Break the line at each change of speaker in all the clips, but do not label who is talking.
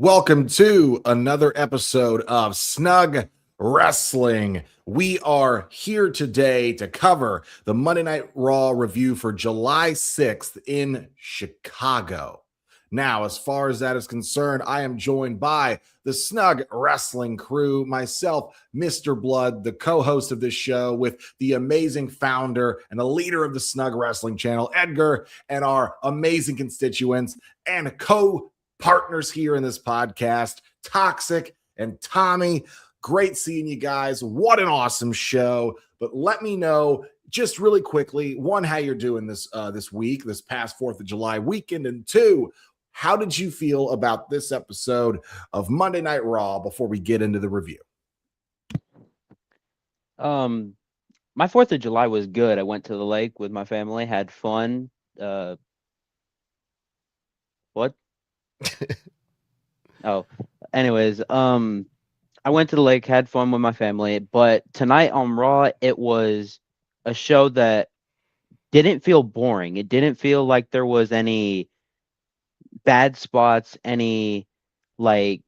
Welcome to another episode of Snug Wrestling. We are here today to cover the Monday Night Raw review for July 6th in Chicago. Now, as far as that is concerned, I am joined by the Snug Wrestling crew, myself, Mr. Blood, the co-host of this show, with the amazing founder and the leader of the Snug Wrestling channel, Edgar, and our amazing constituents and partners here in this podcast, Toxic and Tommy. Great seeing you guys. What an awesome show. But let me know just really quickly, one, how you're doing this week, this past 4th of July weekend, and two, how did you feel about this episode of Monday Night Raw before we get into the review?
My 4th of July was good. I went to the lake with my family, had fun. What? Anyways, I went to the lake, had fun with my family, but tonight on Raw, it was a show that didn't feel boring. It didn't feel like there was any bad spots, any no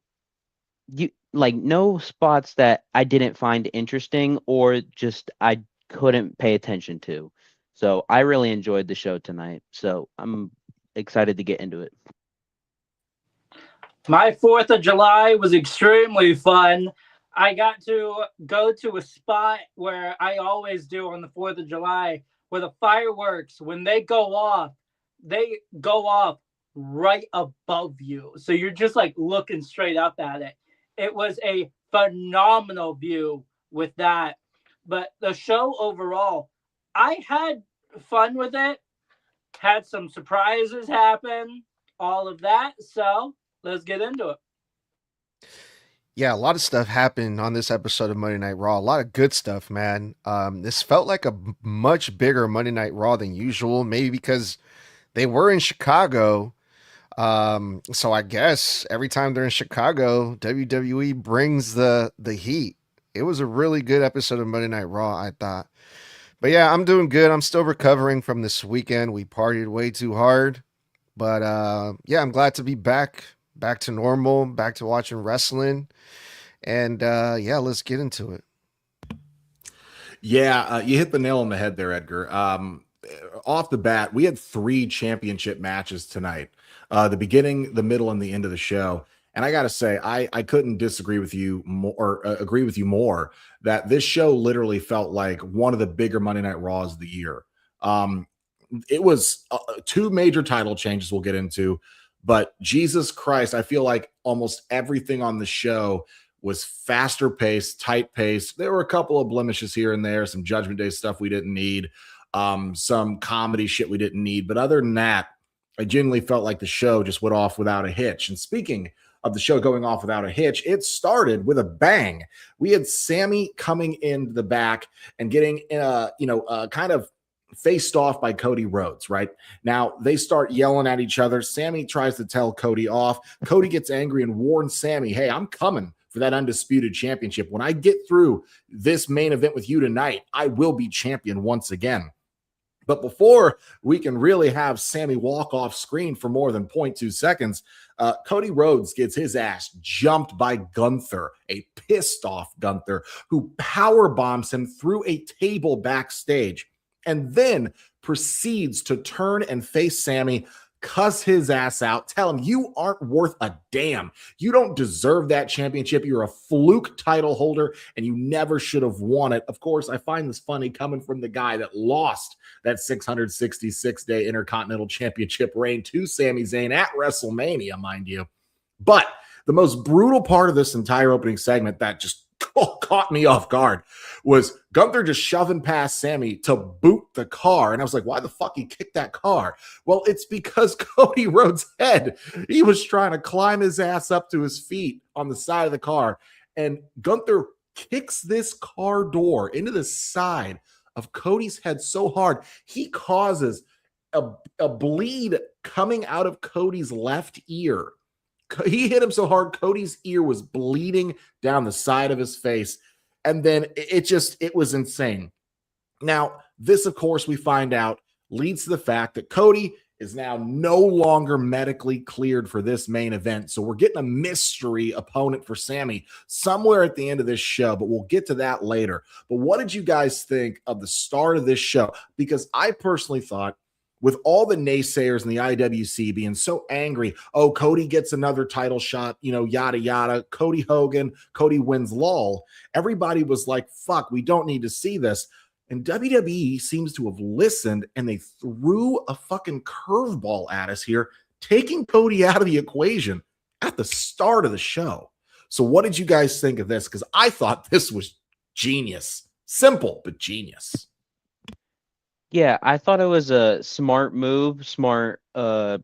spots that I didn't find interesting or just I couldn't pay attention to. So I really enjoyed the show tonight. So I'm excited to get into it.
My 4th of July was extremely fun. I got to go to a spot where I always do on the 4th of July, where the fireworks, when they go off right above you. So you're just like looking straight up at it. It was a phenomenal view with that. But the show overall, I had fun with it. Had some surprises happen, all of that. So let's get into it.
Yeah, a lot of stuff happened on this episode of Monday Night Raw. A lot of good stuff, man. This felt like a much bigger Monday Night Raw than usual, maybe because they were in Chicago. So I guess every time they're in Chicago, WWE brings the heat. It was a really good episode of Monday Night Raw, I thought. But yeah, I'm doing good. I'm still recovering from this weekend. We partied way too hard. But yeah, I'm glad to be back to normal, back to watching wrestling. And yeah, let's get into it.
Yeah, you hit the nail on the head there, Edgar. Off the bat, we had 3 championship matches tonight. The beginning, the middle, and the end of the show. And I got to say, I couldn't disagree with you more, or agree with you more, that this show literally felt like one of the bigger Monday Night Raws of the year. It was 2 major title changes we'll get into, but Jesus Christ, I feel like almost everything on the show was faster paced, tight paced. There were a couple of blemishes here and there, some Judgment Day stuff we didn't need, some comedy shit we didn't need. But other than that, I genuinely felt like the show just went off without a hitch. And speaking of the show going off without a hitch, it started with a bang. We had Sami coming in the back and getting, kind of faced off by Cody Rhodes, right? Now, they start yelling at each other. Sami tries to tell Cody off. Cody gets angry and warns Sami, hey, I'm coming for that undisputed championship. When I get through this main event with you tonight, I will be champion once again. But before we can really have Sami walk off screen for more than 0.2 seconds, Cody Rhodes gets his ass jumped by Gunther, a pissed off Gunther, who power bombs him through a table backstage, and then proceeds to turn and face Sami, cuss his ass out, tell him you aren't worth a damn. You don't deserve that championship. You're a fluke title holder, and you never should have won it. Of course, I find this funny coming from the guy that lost that 666-day Intercontinental Championship reign to Sami Zayn at WrestleMania, mind you. But the most brutal part of this entire opening segment that just caught me off guard was Gunther just shoving past Sami to boot the car. And I was like, why the fuck he kicked that car? Well, it's because Cody Rhodes' head, he was trying to climb his ass up to his feet on the side of the car. And Gunther kicks this car door into the side of Cody's head so hard, he causes a bleed coming out of Cody's left ear. He hit him so hard, Cody's ear was bleeding down the side of his face. And then it was insane. Now, this, of course, we find out leads to the fact that Cody is now no longer medically cleared for this main event. So we're getting a mystery opponent for Sami somewhere at the end of this show, but we'll get to that later. But what did you guys think of the start of this show? Because I personally thought, with all the naysayers in the IWC being so angry, oh, Cody gets another title shot, yada, yada, Cody Hogan, Cody wins, lol. Everybody was like, fuck, we don't need to see this. And WWE seems to have listened, and they threw a fucking curveball at us here, taking Cody out of the equation at the start of the show. So what did you guys think of this? Because I thought this was genius. Simple, but genius.
Yeah, I thought it was a smart move, smart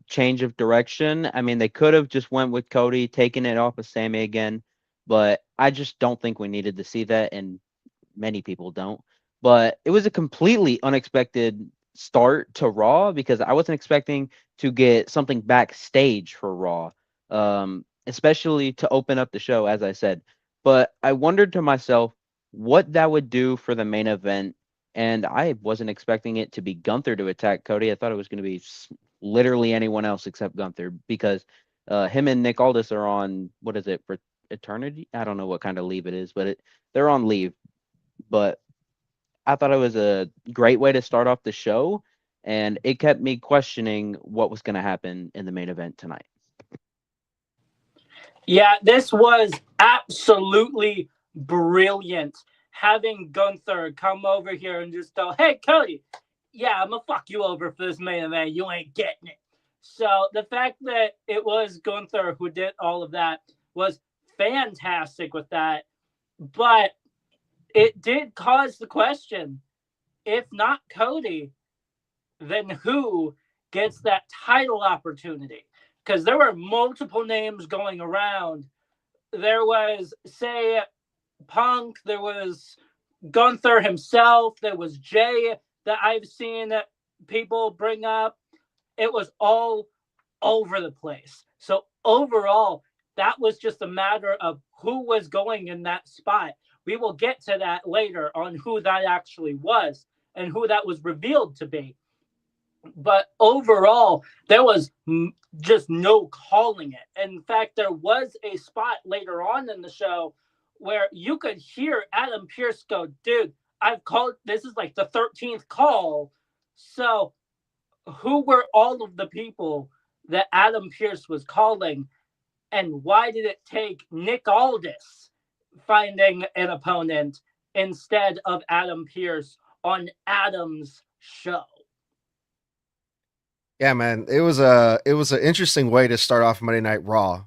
change of direction. I mean, they could have just went with Cody, taking it off of Sami again, but I just don't think we needed to see that, and many people don't. But it was a completely unexpected start to Raw because I wasn't expecting to get something backstage for Raw, especially to open up the show, as I said. But I wondered to myself what that would do for the main event, and I wasn't expecting it to be Gunther to attack Cody. I thought it was going to be literally anyone else except Gunther because him and Nick Aldis are on, what is it, for eternity? I don't know what kind of leave it is, but they're on leave. But I thought it was a great way to start off the show, and it kept me questioning what was going to happen in the main event tonight.
Yeah, this was absolutely brilliant. Having Gunther come over here and just go, hey, Cody, yeah, I'm going to fuck you over for this main event. You ain't getting it. So the fact that it was Gunther who did all of that was fantastic with that. But it did cause the question, if not Cody, then who gets that title opportunity? Because there were multiple names going around. There was, say, Punk, there was Gunther himself, there was Jay that I've seen that people bring up. It was all over the place. So overall, that was just a matter of who was going in that spot. We will get to that later on who that actually was and who that was revealed to be. But overall, there was just no calling it. In fact, there was a spot later on in the show where you could hear Adam Pearce go, dude, I've called, this is like the 13th call. So who were all of the people that Adam Pearce was calling? And why did it take Nick Aldis finding an opponent instead of Adam Pearce on Adam's show?
Yeah, man, it was an interesting way to start off Monday Night Raw.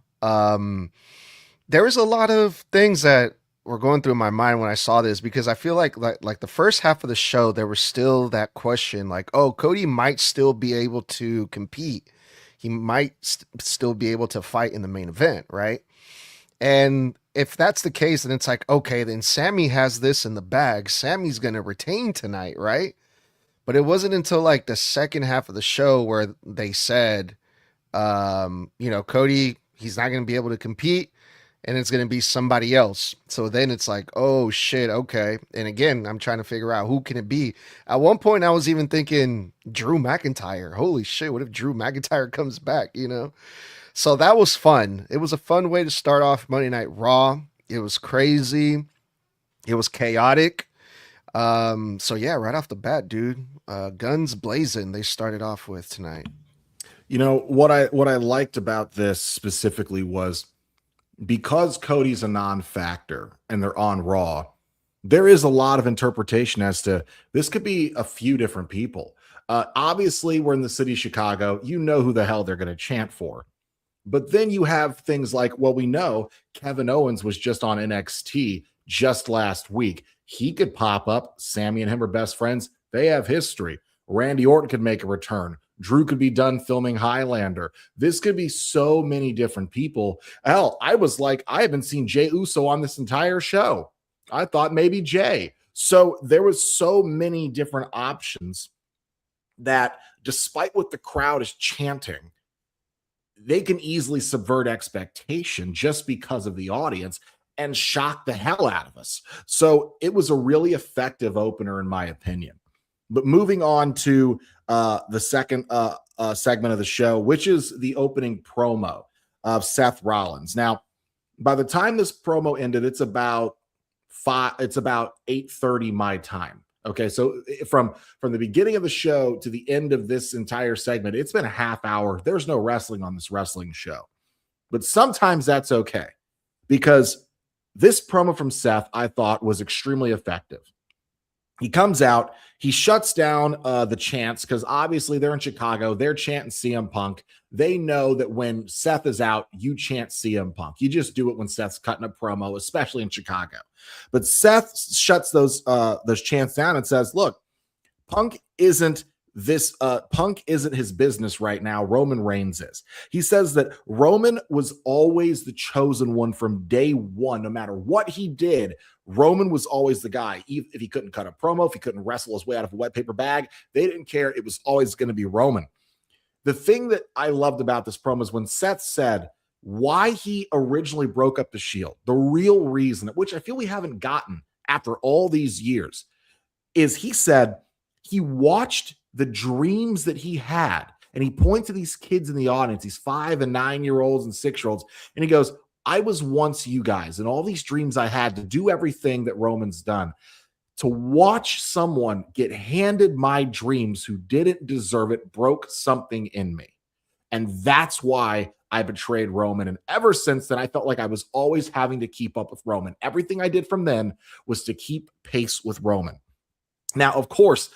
There was a lot of things that were going through my mind when I saw this because I feel like the first half of the show there was still that question like, oh, Cody might still be able to compete. He might still be able to fight in the main event, right? And if that's the case, then it's like, okay, then Sami has this in the bag. Sami's going to retain tonight, right? But it wasn't until like the second half of the show where they said, Cody, he's not going to be able to compete and it's going to be somebody else. So then it's like, oh shit, okay. And again, I'm trying to figure out who can it be. At one point I was even thinking Drew McIntyre. Holy shit, what if Drew McIntyre comes back, So that was fun. It was a fun way to start off Monday Night Raw. It was crazy. It was chaotic. So yeah, right off the bat, dude, guns blazing. They started off with tonight.
What I liked about this specifically was because Cody's a non-factor and they're on Raw, there is a lot of interpretation as to this could be a few different people. Obviously, we're in the city of Chicago. You know who the hell they're going to chant for. But then you have things like, well, we know Kevin Owens was just on NXT just last week. He could pop up. Sami and him are best friends. They have history. Randy Orton could make a return. Drew could be done filming Highlander. This could be so many different people. Hell, I was like, I haven't seen Jey Uso on this entire show. I thought maybe Jay. So there was so many different options that despite what the crowd is chanting, they can easily subvert expectation just because of the audience and shock the hell out of us. So it was a really effective opener in my opinion. But moving on to the second segment of the show, which is the opening promo of Seth Rollins. Now, by the time this promo ended, it's about 8:30 my time. Okay, so from the beginning of the show to the end of this entire segment, it's been a half hour. There's no wrestling on this wrestling show. But sometimes that's okay, because this promo from Seth, I thought, was extremely effective. He comes out, he shuts down the chants, because obviously they're in Chicago. They're chanting CM Punk. They know that when Seth is out, you chant CM Punk. You just do it when Seth's cutting a promo, especially in Chicago. But Seth shuts those chants down and says, look, Punk isn't his business right now. Roman Reigns is. He says that Roman was always the chosen one from day one. No matter what he did, Roman was always the guy. If he couldn't cut a promo, if he couldn't wrestle his way out of a wet paper bag, they didn't care. It was always going to be Roman. The thing that I loved about this promo is when Seth said why he originally broke up the Shield, the real reason, which I feel we haven't gotten after all these years, is he said he watched the dreams that he had, and he points to these kids in the audience, these 5 and 9-year-olds and 6-year-olds, and he goes, I was once you guys, and all these dreams I had to do everything that Roman's done. To watch someone get handed my dreams who didn't deserve it broke something in me. And that's why I betrayed Roman. And ever since then, I felt like I was always having to keep up with Roman. Everything I did from then was to keep pace with Roman. Now, of course,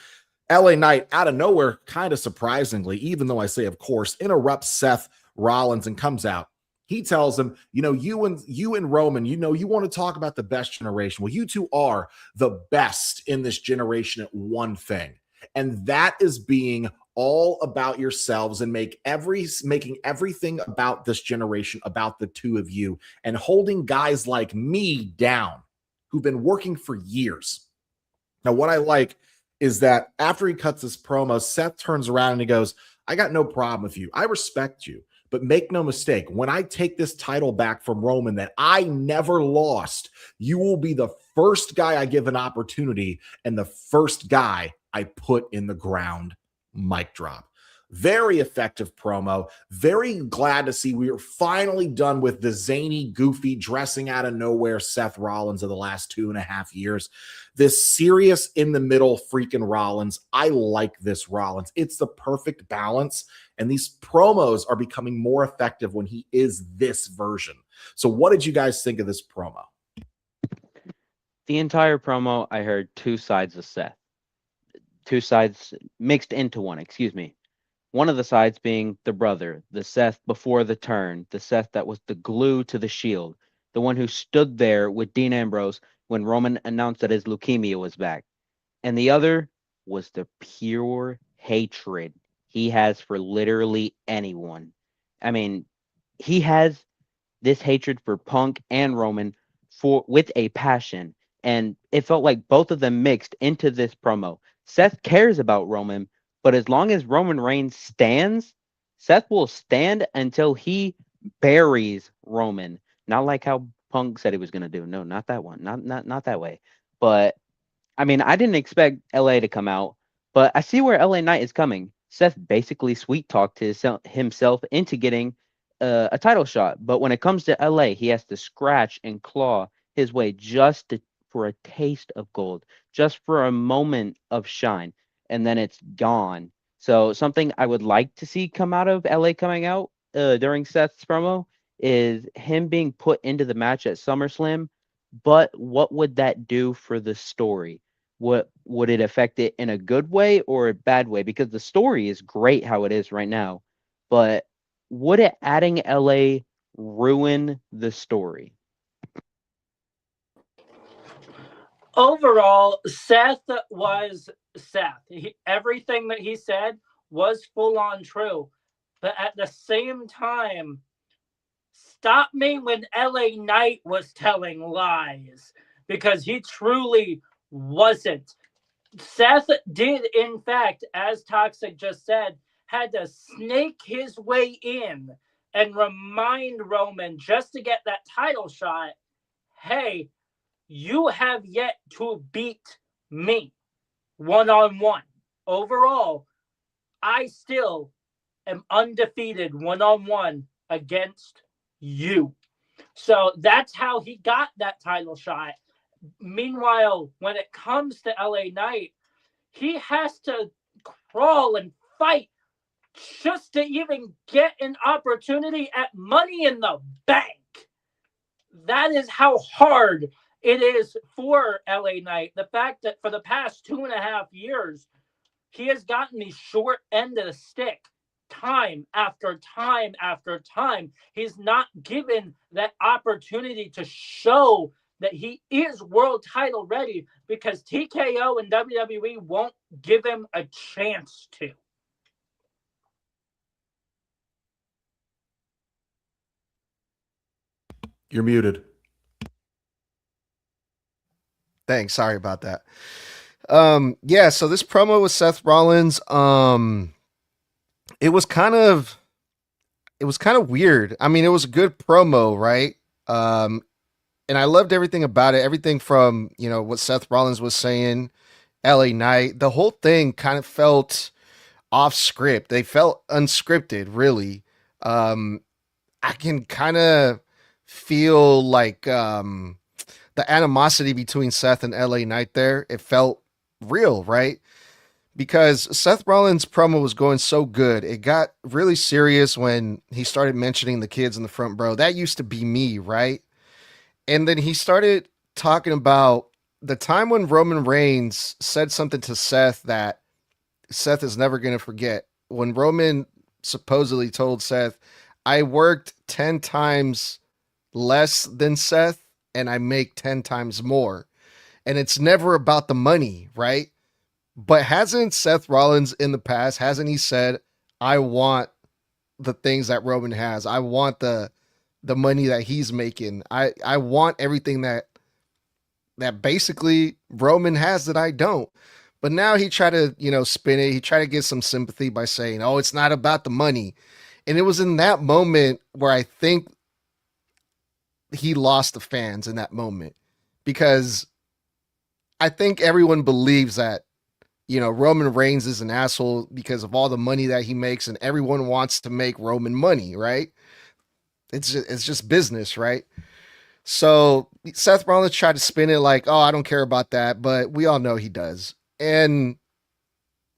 LA Knight, out of nowhere, kind of surprisingly, even though I say of course, interrupts Seth Rollins and comes out. He tells him, you and Roman, you want to talk about the best generation. Well, you two are the best in this generation at one thing. And that is being all about yourselves and making everything about this generation about the two of you, and holding guys like me down who've been working for years. Now, what I like is that after he cuts this promo, Seth turns around and he goes, I got no problem with you. I respect you. But make no mistake, when I take this title back from Roman that I never lost, you will be the first guy I give an opportunity and the first guy I put in the ground. Mic drop. Very effective promo. Very glad to see we are finally done with the zany, goofy, dressing out of nowhere Seth Rollins of the last 2.5 years. This serious, in the middle freaking Rollins. I like this Rollins. It's the perfect balance. And these promos are becoming more effective when he is this version. So what did you guys think of this promo?
The entire promo, I heard two sides of Seth. Two sides mixed into one, excuse me. One of the sides being the brother, the Seth before the turn, the Seth that was the glue to the Shield, the one who stood there with Dean Ambrose when Roman announced that his leukemia was back. And the other was the pure hatred he has for literally anyone. I mean, he has this hatred for Punk and Roman with a passion. And it felt like both of them mixed into this promo. Seth cares about Roman, but as long as Roman Reigns stands, Seth will stand until he buries Roman. Not like how Punk said he was going to do. No, not that one. Not that way. But, I mean, I didn't expect LA to come out, but I see where LA Knight is coming. Seth basically sweet-talked himself into getting a title shot. But when it comes to LA, he has to scratch and claw his way just for a taste of gold, just for a moment of shine, and then it's gone. So something I would like to see come out of LA coming out during Seth's promo is him being put into the match at SummerSlam. But what would that do for the story? What would it affect it in a good way or a bad way? Because the story is great how it is right now, but would it adding LA ruin the story?
Overall, Seth was Seth. Everything that he said was full on true. But at the same time, stop me when LA Knight was telling lies, because he truly wasn't. Seth did, in fact, as Toxic just said, had to snake his way in and remind Roman just to get that title shot, hey, you have yet to beat me one-on-one. Overall, I still am undefeated one-on-one against you. So that's how he got that title shot. Meanwhile, when it comes to LA Knight, he has to crawl and fight just to even get an opportunity at Money in the Bank. That is how hard it is for LA Knight. The fact that for the past 2.5 years, he has gotten the short end of the stick time after time after time. He's not given that opportunity to show that he is world title ready because TKO and WWE won't give him a chance to.
You're muted.
Thanks. Sorry about that. Yeah, so this promo with Seth Rollins, it was kind of weird. I mean, it was a good promo, right? And I loved everything about it. Everything from, what Seth Rollins was saying, LA Knight, the whole thing kind of felt off script. They felt unscripted, really. I can kind of feel like the animosity between Seth and LA Knight there. It felt real, right? Because Seth Rollins' promo was going so good. It got really serious when he started mentioning the kids in the front row. That used to be me, right? And then he started talking about the time when Roman Reigns said something to Seth that Seth is never going to forget. When Roman supposedly told Seth, I worked 10 times less than Seth and I make 10 times more. And it's never about the money, right? But hasn't Seth Rollins in the past, hasn't he said, I want the things that Roman has. I want the money that he's making. I want everything that basically Roman has that I don't. But now he tried to, spin it. He tried to get some sympathy by saying, oh, it's not about the money. And it was in that moment where I think he lost the fans in that moment, because I think everyone believes that, Roman Reigns is an asshole because of all the money that he makes, and everyone wants to make Roman money, right? It's just business, right? So Seth Rollins tried to spin it like, oh, I don't care about that, but we all know he does. And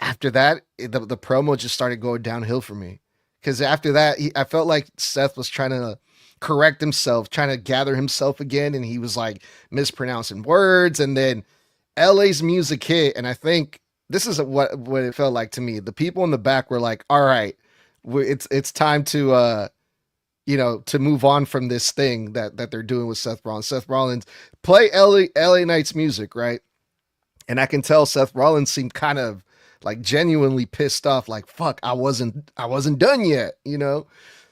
after that, the promo just started going downhill for me. Because after that, I felt like Seth was trying to correct himself, trying to gather himself again, and he was like mispronouncing words, and then LA's music hit, and I think this is what it felt like to me. The people in the back were like, all right, it's time to to move on from this thing that they're doing with Seth Rollins. Seth Rollins, play LA Knight's music, right? And I can tell Seth Rollins seemed kind of like genuinely pissed off, like, fuck, I wasn't done yet,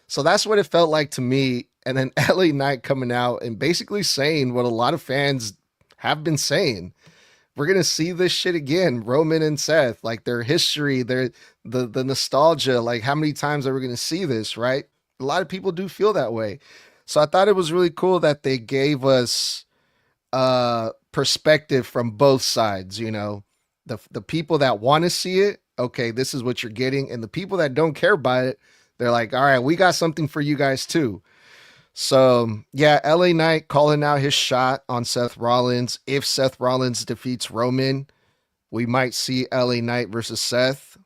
So that's what it felt like to me. And then LA Knight coming out and basically saying what a lot of fans have been saying. We're going to see this shit again. Roman and Seth, like their history, the nostalgia, like how many times are we going to see this, right? A lot of people do feel that way. So I thought it was really cool that they gave us perspective from both sides, the people that want to see it, okay, this is what you're getting. And the people that don't care about it, they're like, all right, we got something for you guys too. So yeah, LA Knight calling out his shot on Seth Rollins. If Seth Rollins defeats Roman, we might see LA Knight versus Seth.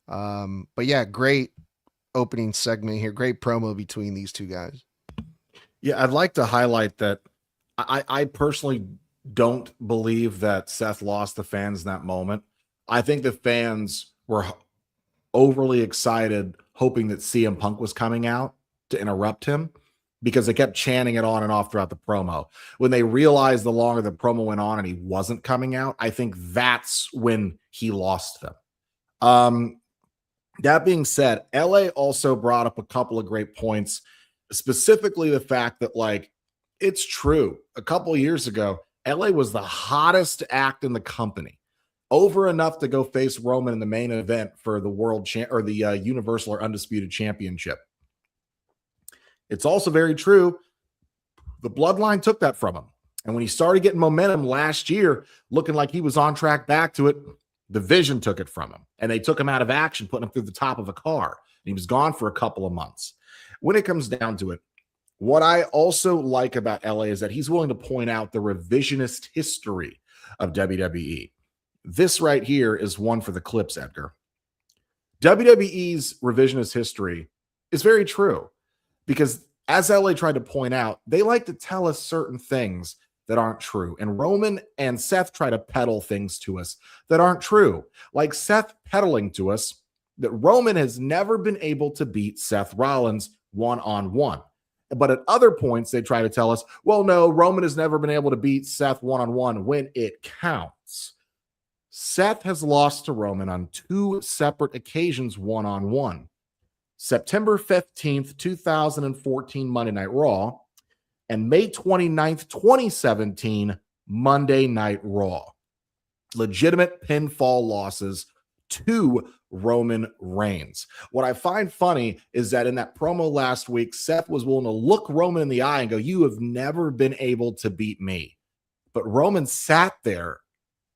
But yeah, great opening segment here. Great promo between these two guys.
Yeah, I'd like to highlight that I personally don't believe that Seth lost the fans in that moment. I think the fans were overly excited, hoping that CM Punk was coming out to interrupt him, because they kept chanting it on and off throughout the promo. When they realized the longer the promo went on and he wasn't coming out, I think that's when he lost them. That being said, LA also brought up a couple of great points, specifically the fact that, like, it's true. A couple of years ago, LA was the hottest act in the company, over enough to go face Roman in the main event for the the Universal or Undisputed Championship. It's also very true, the Bloodline took that from him. And when he started getting momentum last year, looking like he was on track back to it, The Vision took it from him, and they took him out of action, putting him through the top of a car. And he was gone for a couple of months. When it comes down to it, what I also like about LA is that he's willing to point out the revisionist history of WWE. This right here is one for the clips, Edgar. WWE's revisionist history is very true because, as LA tried to point out, they like to tell us certain things that aren't true. And Roman and Seth try to peddle things to us that aren't true. Like Seth peddling to us that Roman has never been able to beat Seth Rollins one-on-one. But at other points, they try to tell us, well, no, Roman has never been able to beat Seth one-on-one when it counts. Seth has lost to Roman on 2 separate occasions one-on-one. September 15th, 2014 Monday Night Raw, and May 29th, 2017 Monday Night Raw. Legitimate pinfall losses to Roman Reigns. What I find funny is that in that promo last week, Seth was willing to look Roman in the eye and go, you have never been able to beat me. But Roman sat there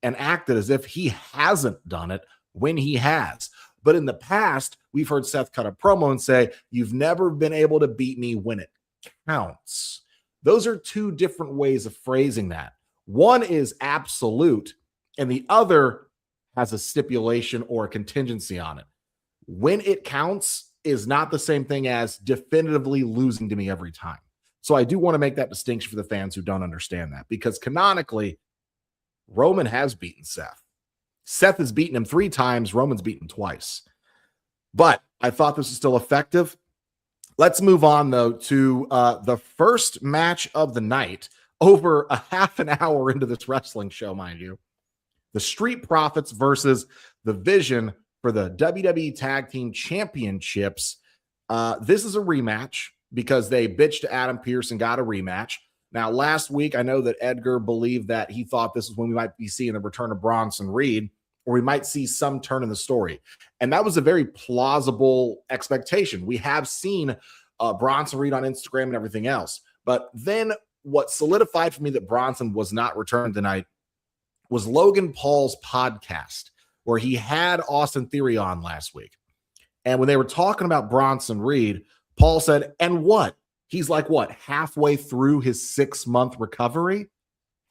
and acted as if he hasn't done it when he has. But in the past, we've heard Seth cut a promo and say, you've never been able to beat me when it counts. Those are 2 different ways of phrasing that. One is absolute, and the other has a stipulation or a contingency on it. When it counts is not the same thing as definitively losing to me every time. So I do want to make that distinction for the fans who don't understand that, because canonically, Roman has beaten Seth. Seth has beaten him 3 times. Roman's beaten him twice. But I thought this was still effective. Let's move on, though, to the first match of the night, over a half an hour into this wrestling show, mind you. The Street Profits versus the Vision for the WWE Tag Team Championships. This is a rematch because they bitched to Adam Pearce and got a rematch. Now, last week, I know that Edgar believed that he thought this was when we might be seeing the return of Bronson Reed, or we might see some turn in the story. And that was a very plausible expectation. We have seen Bronson Reed on Instagram and everything else. But then what solidified for me that Bronson was not returned tonight was Logan Paul's podcast, where he had Austin Theory on last week. And when they were talking about Bronson Reed, Paul said, and what? He's like, what, halfway through his 6-month recovery?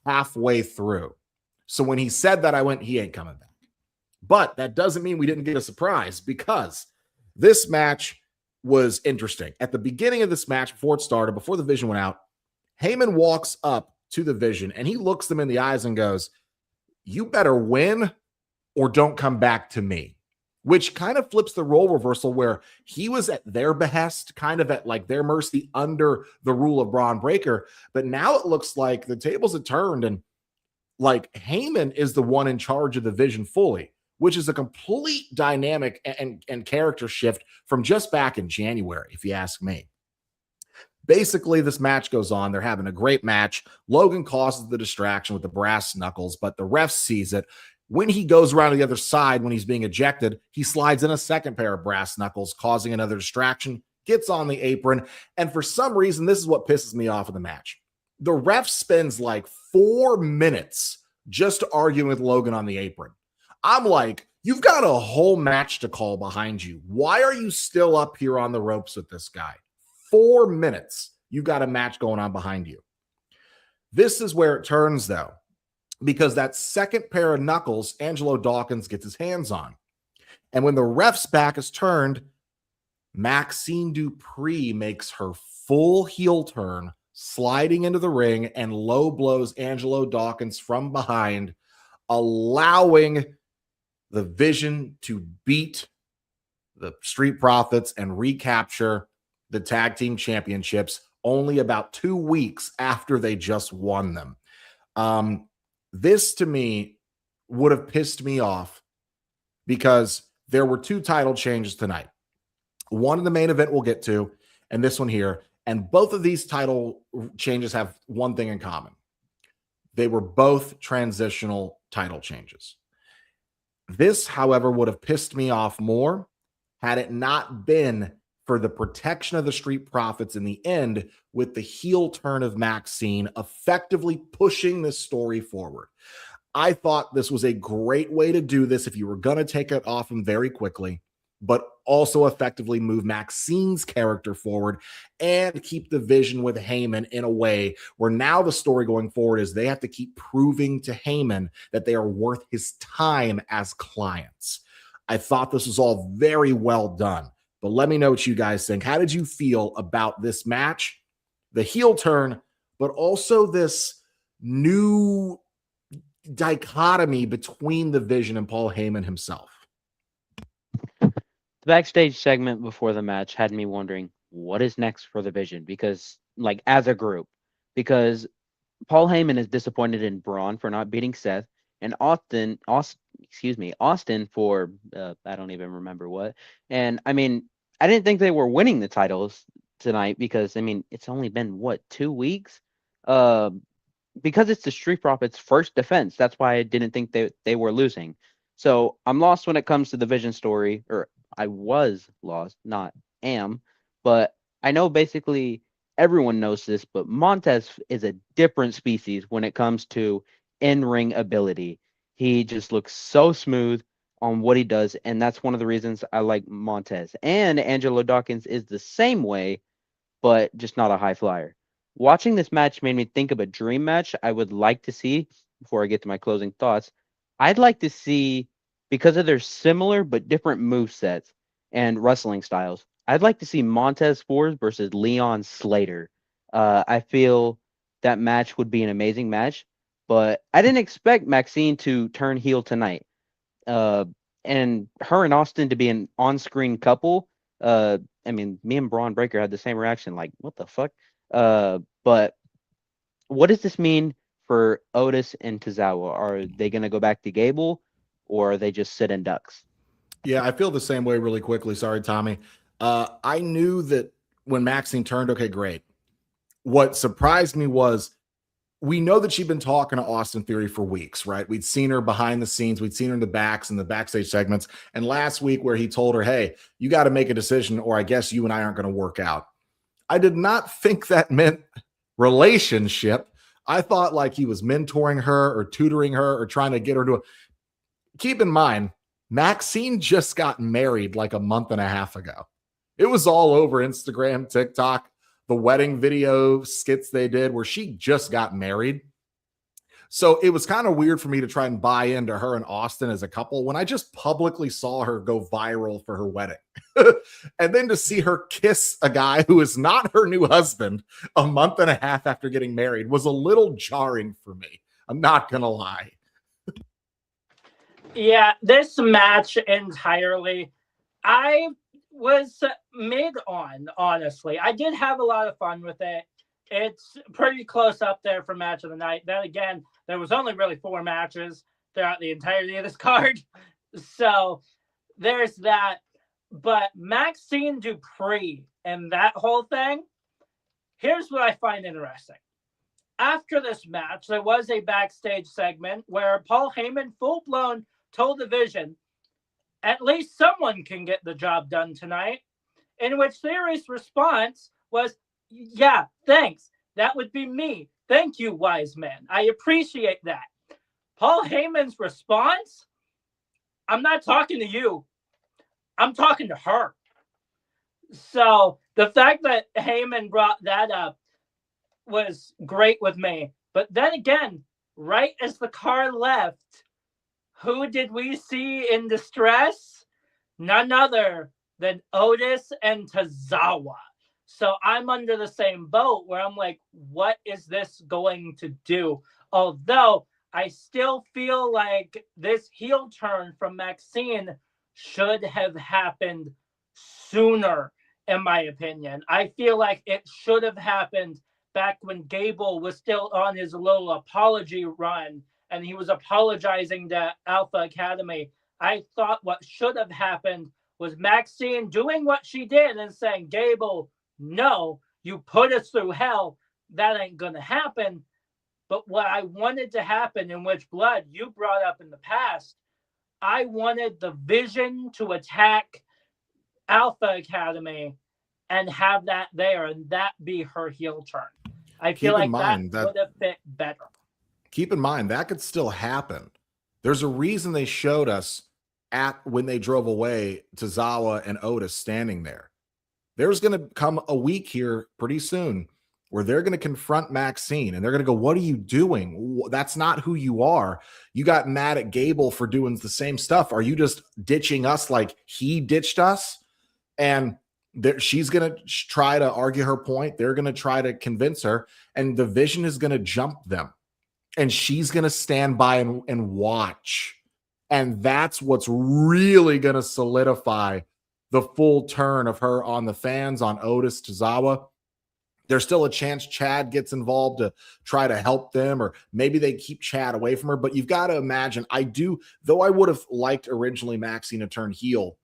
Halfway through. So when he said that, I went, he ain't coming back. But that doesn't mean we didn't get a surprise, because this match was interesting. At the beginning of this match, before it started, before the Vision went out, Heyman walks up to the Vision and he looks them in the eyes and goes, you better win or don't come back to me. Which kind of flips the role reversal, where he was at their behest, kind of at like their mercy under the rule of Braun Breaker. But now it looks like the tables have turned and like Heyman is the one in charge of the Vision fully, which is a complete dynamic and character shift from just back in January, if you ask me. Basically, this match goes on. They're having a great match. Logan causes the distraction with the brass knuckles, but the ref sees it. When he goes around to the other side, when he's being ejected, he slides in a second pair of brass knuckles, causing another distraction, gets on the apron. And for some reason, this is what pisses me off in the match. The ref spends like 4 minutes just arguing with Logan on the apron. I'm like, you've got a whole match to call behind you. Why are you still up here on the ropes with this guy? 4 minutes. You've got a match going on behind you. This is where it turns, though, because that second pair of knuckles, Angelo Dawkins gets his hands on. And when the ref's back is turned, Maxine Dupree makes her full heel turn, sliding into the ring and low blows Angelo Dawkins from behind, allowing the Vision to beat the Street Profits and recapture the tag team championships only about 2 weeks after they just won them. This to me would have pissed me off because there were 2 title changes tonight. One in the main event we'll get to, and this one here. And both of these title changes have one thing in common. They were both transitional title changes. This, however, would have pissed me off more had it not been for the protection of the Street Profits in the end, with the heel turn of Maxine effectively pushing this story forward. I thought this was a great way to do this if you were going to take it off him very quickly, but also effectively move Maxine's character forward and keep the vision with Heyman in a way where now the story going forward is they have to keep proving to Heyman that they are worth his time as clients. I thought this was all very well done, but let me know what you guys think. How did you feel about this match, the heel turn, but also this new dichotomy between the Vision and Paul Heyman himself?
The backstage segment before the match had me wondering what is next for the Vision, because like as a group, because Paul Heyman is disappointed in Braun for not beating Seth, and Austin for I don't even remember what. And I mean, I didn't think they were winning the titles tonight because I mean it's only been what 2 weeks, because it's the Street Profits' first defense. That's why I didn't think they were losing. So I'm lost when it comes to the Vision story, or I was lost, not am, but I know basically everyone knows this, but Montez is a different species when it comes to in-ring ability. He just looks so smooth on what he does, and that's one of the reasons I like Montez. And Angelo Dawkins is the same way, but just not a high flyer. Watching this match made me think of a dream match I would like to see before I get to my closing thoughts. I'd like to see, because of their similar but different move sets and wrestling styles, I'd like to see Montez Ford versus Leon Slater. I feel that match would be an amazing match, but I didn't expect Maxine to turn heel tonight. And her and Austin to be an on-screen couple. I mean, me and Braun Breaker had the same reaction, like, what the fuck? But what does this mean for Otis and Tozawa? Are they going to go back to Gable, or are they just sitting ducks?
Yeah, I feel the same way really quickly. Sorry, Tommy. I knew that when Maxine turned, okay, great. What surprised me was we know that she'd been talking to Austin Theory for weeks, right? We'd seen her behind the scenes. We'd seen her in the backs and the backstage segments. And last week where he told her, hey, you got to make a decision or I guess you and I aren't going to work out. I did not think that meant relationship. I thought like he was mentoring her or tutoring her or trying to get her to keep in mind, Maxine just got married like a month and a half ago. It was all over Instagram, TikTok, the wedding video skits they did where she just got married. So it was kind of weird for me to try and buy into her and Austin as a couple when I just publicly saw her go viral for her wedding. And then to see her kiss a guy who is not her new husband a month and a half after getting married was a little jarring for me. I'm not going to lie.
Yeah, this match entirely, I was mid on, honestly. I did have a lot of fun with it. It's pretty close up there for match of the night. Then again, there was only really 4 matches throughout the entirety of this card. So there's that. But Maxine Dupree and that whole thing, here's what I find interesting. After this match, there was a backstage segment where Paul Heyman full-blown told the Vision, at least someone can get the job done tonight, in which Theory's response was, yeah, thanks. That would be me. Thank you, wise man. I appreciate that. Paul Heyman's response, I'm not talking to you. I'm talking to her. So the fact that Heyman brought that up was great with me. But then again, right as the car left, who did we see in distress? None other than Otis and Tozawa. So I'm under the same boat where I'm like, what is this going to do? Although I still feel like this heel turn from Maxine should have happened sooner, in my opinion. I feel like it should have happened back when Gable was still on his little apology run and he was apologizing to Alpha Academy. I thought what should have happened was Maxine doing what she did and saying, Gable, no, you put us through hell. That ain't going to happen. But what I wanted to happen, in which Blood you brought up in the past, I wanted the Vision to attack Alpha Academy and have that there and that be her heel turn. I feel like that would have fit better.
keep in mind that could still happen. There's a reason they showed us when they drove away Tozawa and Otis standing there. There's going to come a week here pretty soon where they're going to confront Maxine and they're going to go, what are you doing? That's not who you are. You got mad at Gable for doing the same stuff. Are you just ditching us like he ditched us? And she's going to try to argue her point. They're going to try to convince her, and the Vision is going to jump them. And she's going to stand by and watch. And that's what's really going to solidify the full turn of her on the fans, on Otis, Tozawa. There's still a chance Chad gets involved to try to help them, or maybe they keep Chad away from her. But you've got to imagine, though I would have liked originally Maxine to turn heel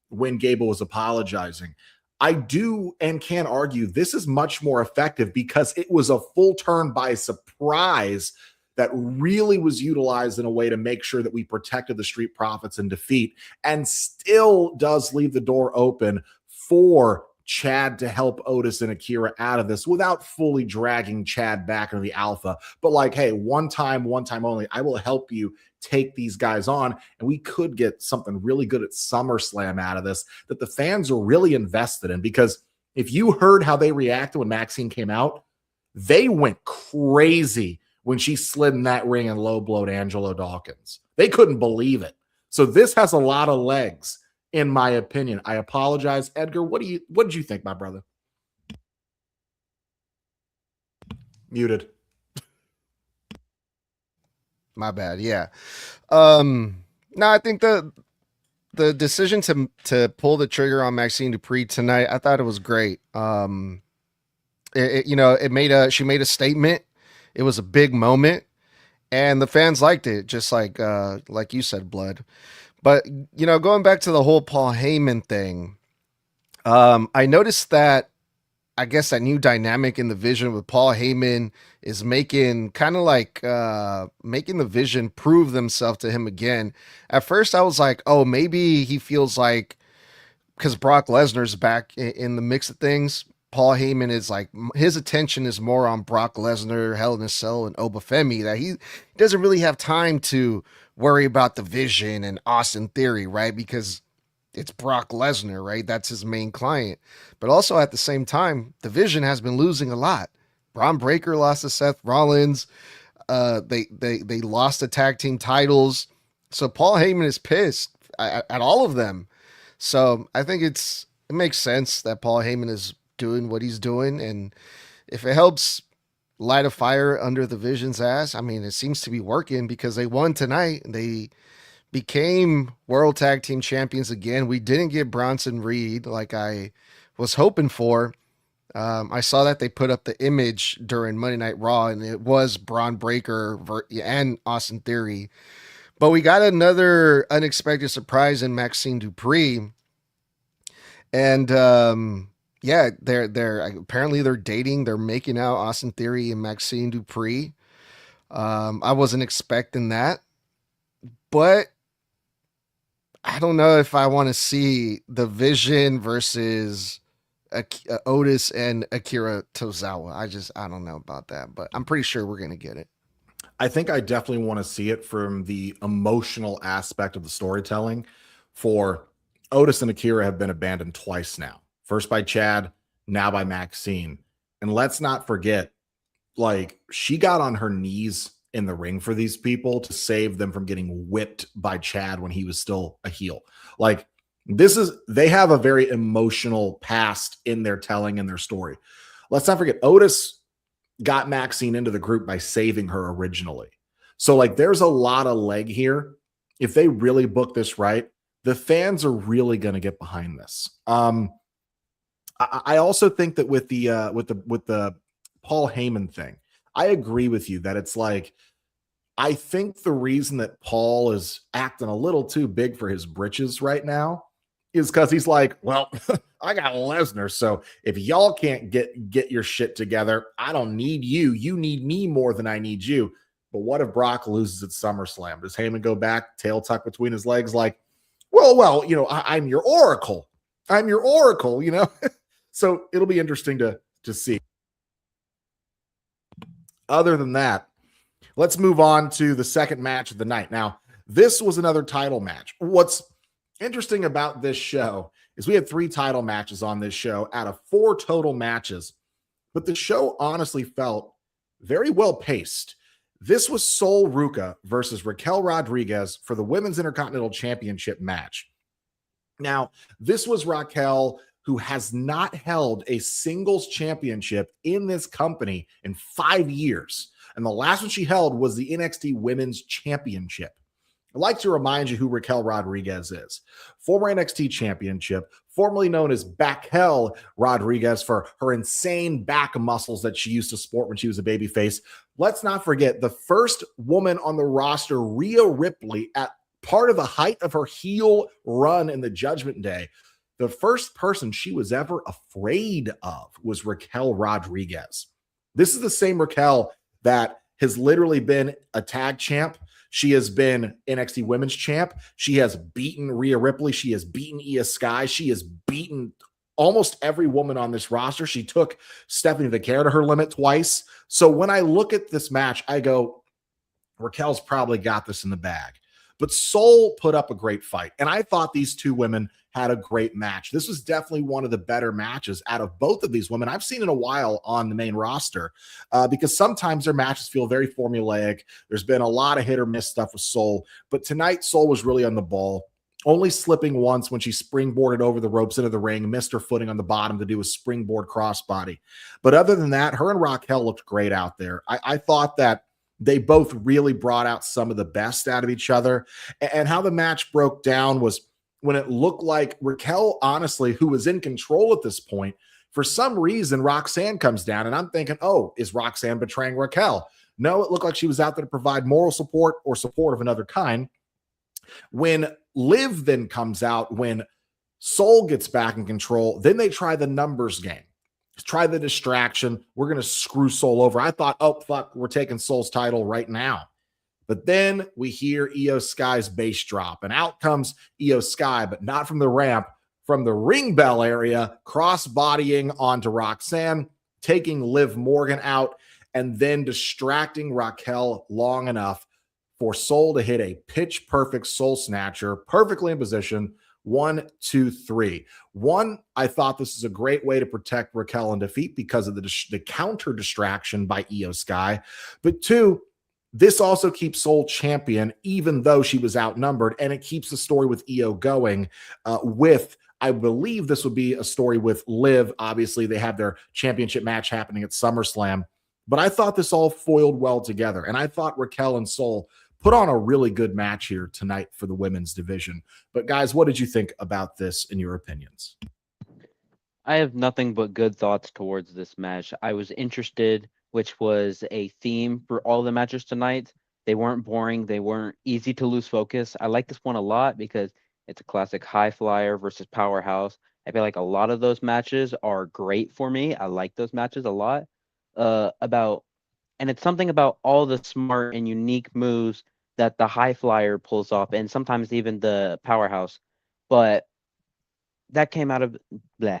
when Gable was apologizing, I do and can argue this is much more effective because it was a full turn by surprise that really was utilized in a way to make sure that we protected the Street Profits in defeat, and still does leave the door open for Chad to help Otis and Akira out of this without fully dragging Chad back into the alpha. But like, hey, one time only, I will help you take these guys on. And we could get something really good at SummerSlam out of this that the fans are really invested in, because if you heard how they reacted when Maxine came out, they went crazy when she slid in that ring and low blowed Angelo Dawkins. They couldn't believe it. So this has a lot of legs, in my opinion. I apologize. Edgar, what did you think, my brother? Muted.
My bad. Yeah. No, I think the decision to pull the trigger on Maxine Dupree tonight, I thought it was great. She made a statement. It was a big moment, and the fans liked it, just like you said, Blood. But, going back to the whole Paul Heyman thing, I noticed that, I guess, that new dynamic in the Vision with Paul Heyman is making the Vision prove themselves to him again. At first, I was like, oh, maybe he feels like, because Brock Lesnar's back in the mix of things, Paul Heyman is like, his attention is more on Brock Lesnar, Hell in a Cell, and Oba Femi, that he doesn't really have time to worry about the Vision and Austin Theory, right? Because it's Brock Lesnar, right? That's his main client. But also at the same time, the Vision has been losing a lot. Braun Breaker lost to Seth Rollins. They lost the tag team titles. So Paul Heyman is pissed at all of them. So I think it makes sense that Paul Heyman is doing what he's doing, and if it helps light a fire under the Vision's ass, I mean, it seems to be working, because they won tonight. They became World Tag Team Champions again. We didn't get Bronson Reed like I was hoping for. I saw that they put up the image during Monday Night Raw, and it was Braun Breaker and Austin Theory. But we got another unexpected surprise in Maxine Dupree, and yeah, they're apparently they're dating. They're making out, Austin Theory and Maxine Dupree. I wasn't expecting that, but I don't know if I want to see the Vision versus Otis and Akira Tozawa. I don't know about that, but I'm pretty sure we're gonna get it.
I think I definitely want to see it from the emotional aspect of the storytelling. For Otis and Akira have been abandoned twice now. First by Chad, now by Maxine. And let's not forget, like, she got on her knees in the ring for these people to save them from getting whipped by Chad when he was still a heel. Like, they have a very emotional past in their telling and their story. Let's not forget, Otis got Maxine into the group by saving her originally. So, like, there's a lot of leg here. If they really book this right, the fans are really going to get behind this. I also think that with the Paul Heyman thing, I agree with you that it's like, I think the reason that Paul is acting a little too big for his britches right now is because he's like, well, I got Lesnar, so if y'all can't get your shit together, I don't need you. You need me more than I need you. But what if Brock loses at SummerSlam? Does Heyman go back, tail tucked between his legs, like, well, I'm your oracle. I'm your oracle, So it'll be interesting to see. Other than that, Let's move on to the second match of the night. Now, this was another title match. What's interesting about this show is we had 3 title matches on this show out of 4 total matches, but the show honestly felt very well paced. This was Sol Ruca versus Raquel Rodriguez for the Women's Intercontinental Championship match. Now, this was Raquel, who has not held a singles championship in this company in 5 years. And the last one she held was the NXT Women's Championship. I'd like to remind you who Raquel Rodriguez is. Former NXT Championship, formerly known as Raquel Rodriguez for her insane back muscles that she used to sport when she was a babyface. Let's not forget the first woman on the roster, Rhea Ripley, at part of the height of her heel run in the Judgment Day. The first person she was ever afraid of was Raquel Rodriguez. This is the same Raquel that has literally been a tag champ. She has been NXT Women's Champ. She has beaten Rhea Ripley. She has beaten Io Sky. She has beaten almost every woman on this roster. She took Stephanie Vaquer to her limit twice. So when I look at this match, I go, Raquel's probably got this in the bag. But Sol put up a great fight. And I thought these 2 women had a great match. This was definitely one of the better matches out of both of these women I've seen in a while on the main roster, because sometimes their matches feel very formulaic. There's been a lot of hit or miss stuff with Sol, but tonight Sol was really on the ball, only slipping once when she springboarded over the ropes into the ring, missed her footing on the bottom to do a springboard crossbody. But other than that, her and Raquel looked great out there. I thought that they both really brought out some of the best out of each other. And how the match broke down was when it looked like Raquel, honestly, who was in control at this point, for some reason, Roxanne comes down, and I'm thinking, oh, is Roxanne betraying Raquel? No, it looked like she was out there to provide moral support or support of another kind. When Liv then comes out, when Sol gets back in control, then they try the numbers game. Try the distraction. We're going to screw Sol over. I thought, oh, fuck, we're taking Sol's title right now. But then we hear Io Sky's bass drop, and out comes Io Sky, but not from the ramp, from the ring bell area, cross-bodying onto Roxanne, taking Liv Morgan out, and then distracting Raquel long enough for Sol to hit a pitch-perfect Soul Snatcher, perfectly in position. 1, 2, 3. 1, I thought this is a great way to protect Raquel in defeat because of the counter distraction by Io Sky. But 2, this also keeps Sol champion, even though she was outnumbered, and it keeps the story with Io going with, I believe this would be a story with Liv. Obviously, they have their championship match happening at SummerSlam. But I thought this all foiled well together, and I thought Raquel and Sol put on a really good match here tonight for the women's division. But guys, what did you think about this in your opinions?
I have nothing but good thoughts towards this match. I was interested, which was a theme for all the matches tonight. They weren't boring. They weren't easy to lose focus. I like this one a lot because it's a classic high flyer versus powerhouse. I feel like a lot of those matches are great for me. I like those matches a lot. And it's something about all the smart and unique moves that the high flyer pulls off, and sometimes even the powerhouse. But that came out of bleh.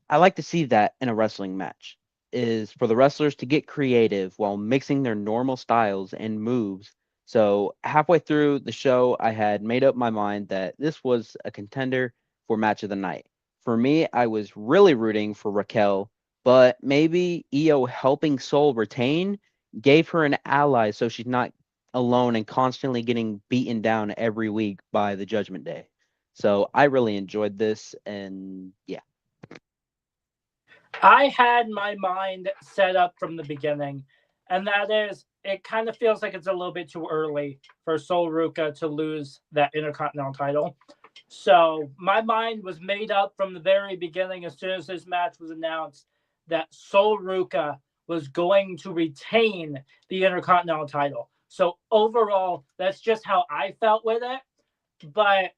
I like to see that in a wrestling match, is for the wrestlers to get creative while mixing their normal styles and moves. So halfway through the show, I had made up my mind that this was a contender for match of the night. For me, I was really rooting for Raquel, but maybe Io helping Sol retain gave her an ally so she's not alone and constantly getting beaten down every week by the Judgment Day. So I really enjoyed this, and yeah.
I had my mind set up from the beginning, and that is, it kind of feels like it's a little bit too early for Sol Ruca to lose that Intercontinental title. So my mind was made up from the very beginning as soon as this match was announced that Sol Ruca was going to retain the Intercontinental title. So overall, that's just how I felt with it. But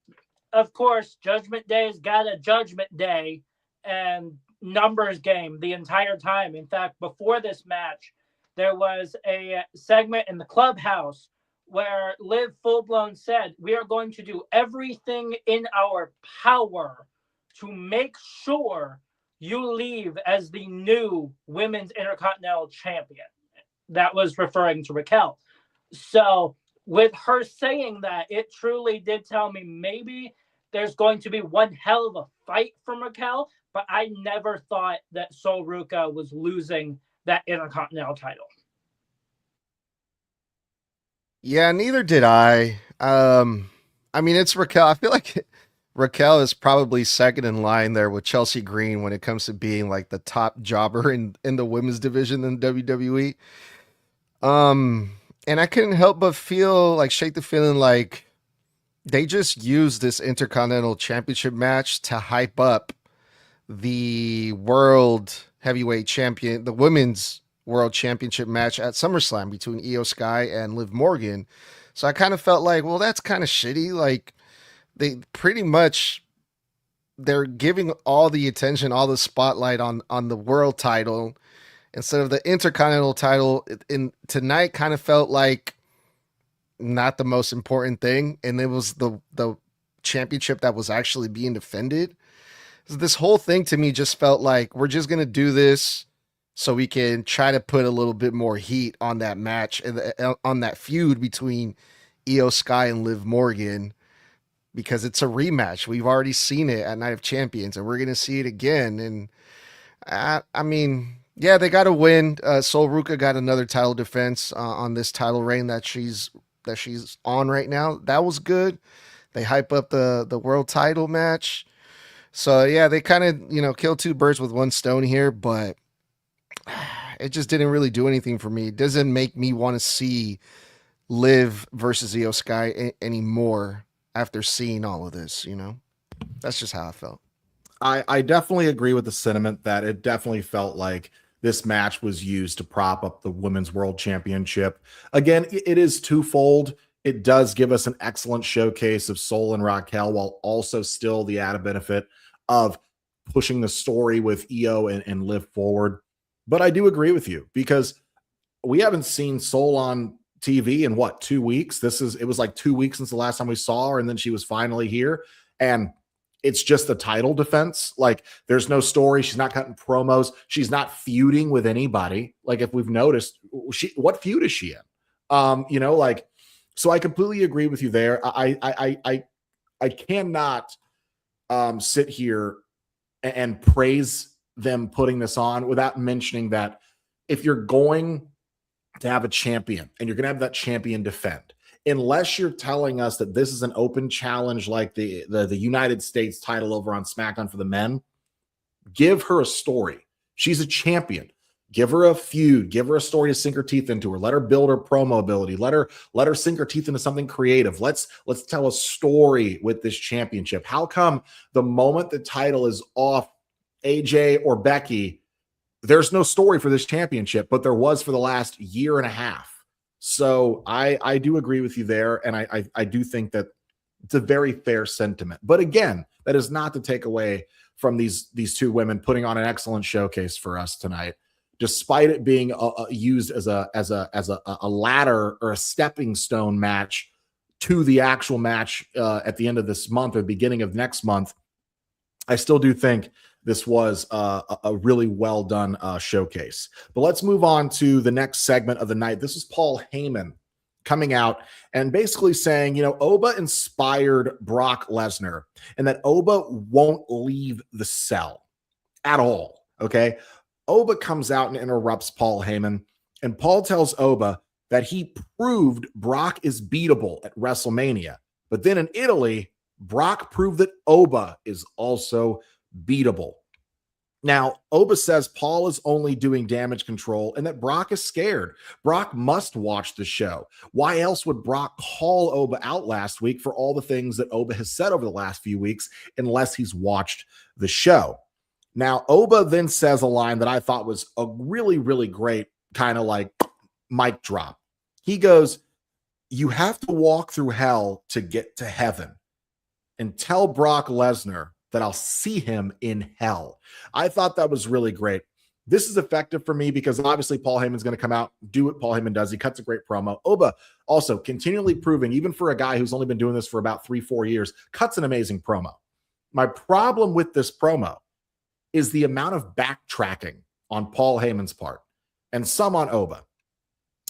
of course, Judgment Day's got a Judgment Day and numbers game the entire time. In fact, before this match, there was a segment in the clubhouse where Liv full-blown said, we are going to do everything in our power to make sure you leave as the new Women's Intercontinental Champion. that was referring to Raquel. So with her saying that, it truly did tell me maybe there's going to be one hell of a fight from Raquel, but I never thought that Sol Ruca was losing that Intercontinental title.
Yeah, neither did I. I mean, it's Raquel. I feel like Raquel is probably second in line there with Chelsea Green when it comes to being like the top jobber in the women's division in WWE. And I couldn't help but shake the feeling like they just used this Intercontinental Championship match to hype up the World Heavyweight Champion, the Women's World Championship match at SummerSlam between Io Sky and Liv Morgan. So I kind of felt like, well, that's kind of shitty. Like they pretty much they're giving all the attention, all the spotlight on the world title instead of the Intercontinental title. In tonight kind of felt like not the most important thing, and it was the championship that was actually being defended. This whole thing to me just felt like we're just gonna do this so we can try to put a little bit more heat on that match and on that feud between Io Sky and Liv Morgan, because it's a rematch. We've already seen it at Night of Champions, and we're gonna see it again. And I mean, yeah, they got to win. Sol Ruca got another title defense on this title reign that she's on right now. That was good. They hype up the world title match. So yeah, they kind of, killed two birds with one stone here, but it just didn't really do anything for me. It doesn't make me want to see Liv versus Io Sky anymore after seeing all of this, That's just how I felt.
I definitely agree with the sentiment that it definitely felt like this match was used to prop up the Women's World Championship. Again, it is twofold. It does give us an excellent showcase of Sol and Raquel, while also still the added benefit of pushing the story with Io and Liv forward. But I do agree with you, because we haven't seen Sol on TV in 2 weeks. It was like 2 weeks since the last time we saw her, and then she was finally here. And it's just a title defense. Like, there's no story. She's not cutting promos. She's not feuding with anybody. Like, if we've noticed, what feud is she in? So I completely agree with you there. I cannot sit here and praise them putting this on without mentioning that if you're going to have a champion and you're going to have that champion defend, unless you're telling us that this is an open challenge like the United States title over on SmackDown for the men, give her a story. She's a champion. Give her a feud. Give her a story to sink her teeth into her. Let her build her promo ability. Let her sink her teeth into something creative. Let's tell a story with this championship. How come the moment the title is off AJ or Becky, there's no story for this championship, but there was for the last year and a half? So I do agree with you there, and I do think that it's a very fair sentiment. But again, that is not to take away from these two women putting on an excellent showcase for us tonight, despite it being used as a ladder or a stepping stone match to the actual match at the end of this month or the beginning of next month. I still do think this was a really well done showcase. But let's move on to the next segment of the night. This is Paul Heyman coming out and basically saying, Oba inspired Brock Lesnar and that Oba won't leave the cell at all. Okay. Oba comes out and interrupts Paul Heyman, and Paul tells Oba that he proved Brock is beatable at WrestleMania. But then in Italy, Brock proved that Oba is also beatable. Now, Oba says Paul is only doing damage control and that Brock is scared. Brock must watch the show. Why else would Brock call Oba out last week for all the things that Oba has said over the last few weeks, unless he's watched the show? Now, Oba then says a line that I thought was a really, really great kind of like mic drop. He goes, "You have to walk through hell to get to heaven, and tell Brock Lesnar that I'll see him in hell." I thought that was really great. This is effective for me because obviously Paul Heyman's going to come out, do what Paul Heyman does. He cuts a great promo. Oba also continually proving, even for a guy who's only been doing this for about 3-4 years, cuts an amazing promo. My problem with this promo is the amount of backtracking on Paul Heyman's part and some on Oba.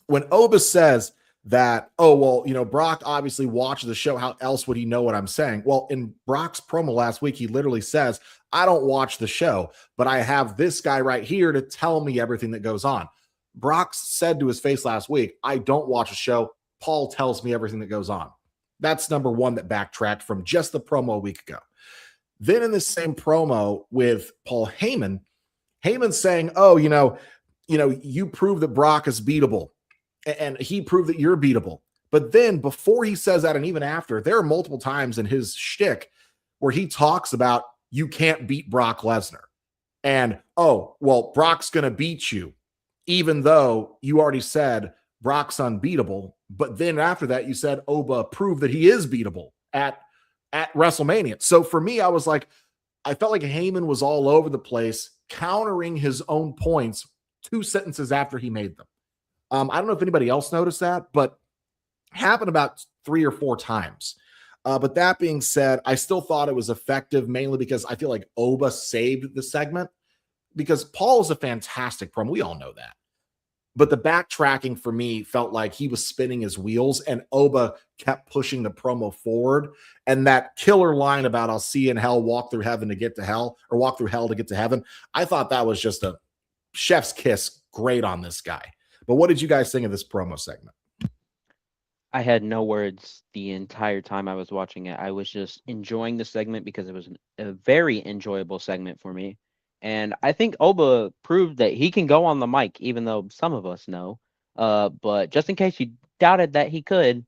when Oba says that, oh, well, Brock obviously watches the show. How else would he know what I'm saying? Well, in Brock's promo last week, he literally says, I don't watch the show, but I have this guy right here to tell me everything that goes on. Brock said to his face last week, I don't watch a show. Paul tells me everything that goes on. That's number one that backtracked from just the promo a week ago. Then in the same promo with Paul Heyman, Heyman's saying, oh, you prove that Brock is beatable and he proved that you're beatable. But then before he says that, and even after, there are multiple times in his shtick where he talks about you can't beat Brock Lesnar. And, oh, well, Brock's going to beat you, even though you already said Brock's unbeatable. But then after that, you said Oba proved that he is beatable at WrestleMania. So for me, I felt like Heyman was all over the place, countering his own points 2 sentences after he made them. I don't know if anybody else noticed that, but happened about 3 or 4 times. But that being said, I still thought it was effective, mainly because I feel like Oba saved the segment, because Paul is a fantastic promo. We all know that. But the backtracking for me felt like he was spinning his wheels, and Oba kept pushing the promo forward. And that killer line about I'll see you in hell, walk through heaven to get to hell, or walk through hell to get to heaven, I thought that was just a chef's kiss. Great on this guy. But what did you guys think of this promo segment?
I had no words the entire time I was watching it. I was just enjoying the segment because it was a very enjoyable segment for me. And I think Oba proved that he can go on the mic, even though some of us know. But just in case you doubted that he could,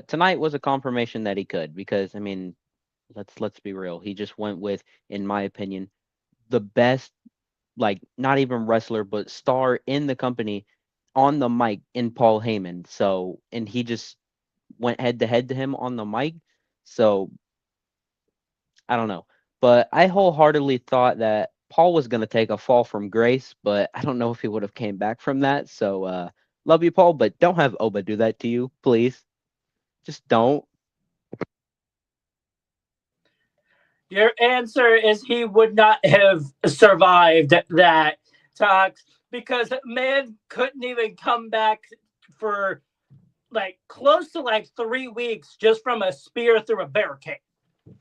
tonight was a confirmation that he could. Because, I mean, let's be real. He just went with, in my opinion, the best, like, not even wrestler, but star in the company on the mic in Paul Heyman. So, and he just went head to head to him on the mic. So, I don't know. But I wholeheartedly thought that Paul was going to take a fall from grace, but I don't know if he would have came back from that. So, love you, Paul, but don't have Oba do that to you, please. Just don't.
Your answer is he would not have survived that talk, because man couldn't even come back for close to 3 weeks just from a spear through a barricade.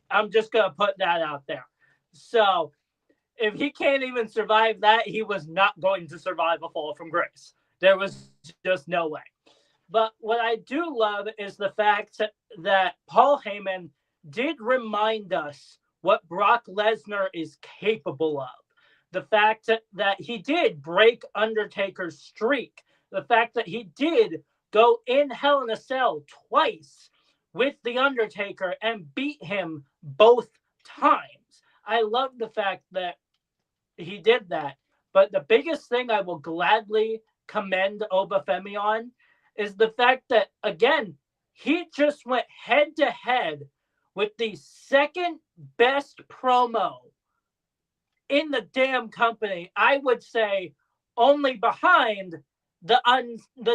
I'm just going to put that out there. So if he can't even survive that, he was not going to survive a fall from grace. There was just no way. But what I do love is the fact that Paul Heyman did remind us what Brock Lesnar is capable of. The fact that he did break Undertaker's streak. The fact that he did go in Hell in a Cell twice with The Undertaker and beat him both times. I love the fact that he did that. But the biggest thing I will gladly commend Oba Femi on is the fact that, again, he just went head to head with the second best promo in the damn company. I would say only behind the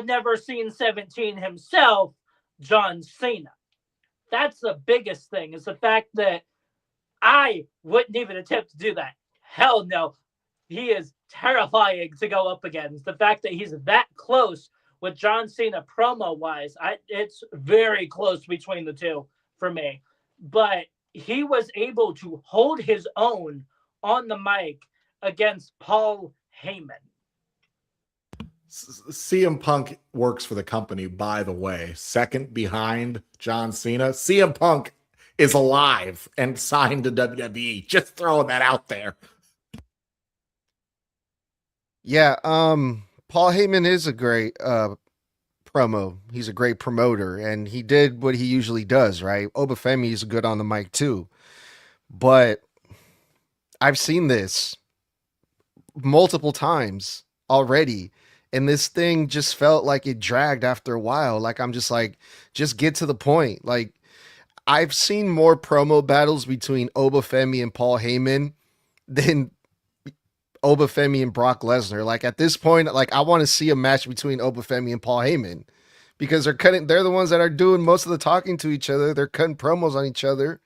never seen 17 himself, John Cena. That's the biggest thing, is the fact that I wouldn't even attempt to do that. Hell no. He is terrifying to go up against. The fact that he's that close with John Cena promo-wise, it's very close between the two for me. But he was able to hold his own on the mic against Paul Heyman.
CM Punk works for the company, by the way, second behind John Cena. CM Punk is alive and signed to WWE. Just throwing that out there.
Yeah, Paul Heyman is a great promo. He's a great promoter, and he did what he usually does, right? Oba Femi is good on the mic too. But I've seen this multiple times already, and this thing just felt like it dragged after a while. Like, I'm just like, just get to the point. Like, I've seen more promo battles between Oba Femi and Paul Heyman than Oba Femi and Brock Lesnar. Like, at this point, like, I want to see a match between Oba Femi and Paul Heyman, because they're the ones that are doing most of the talking to each other. They're cutting promos on each other.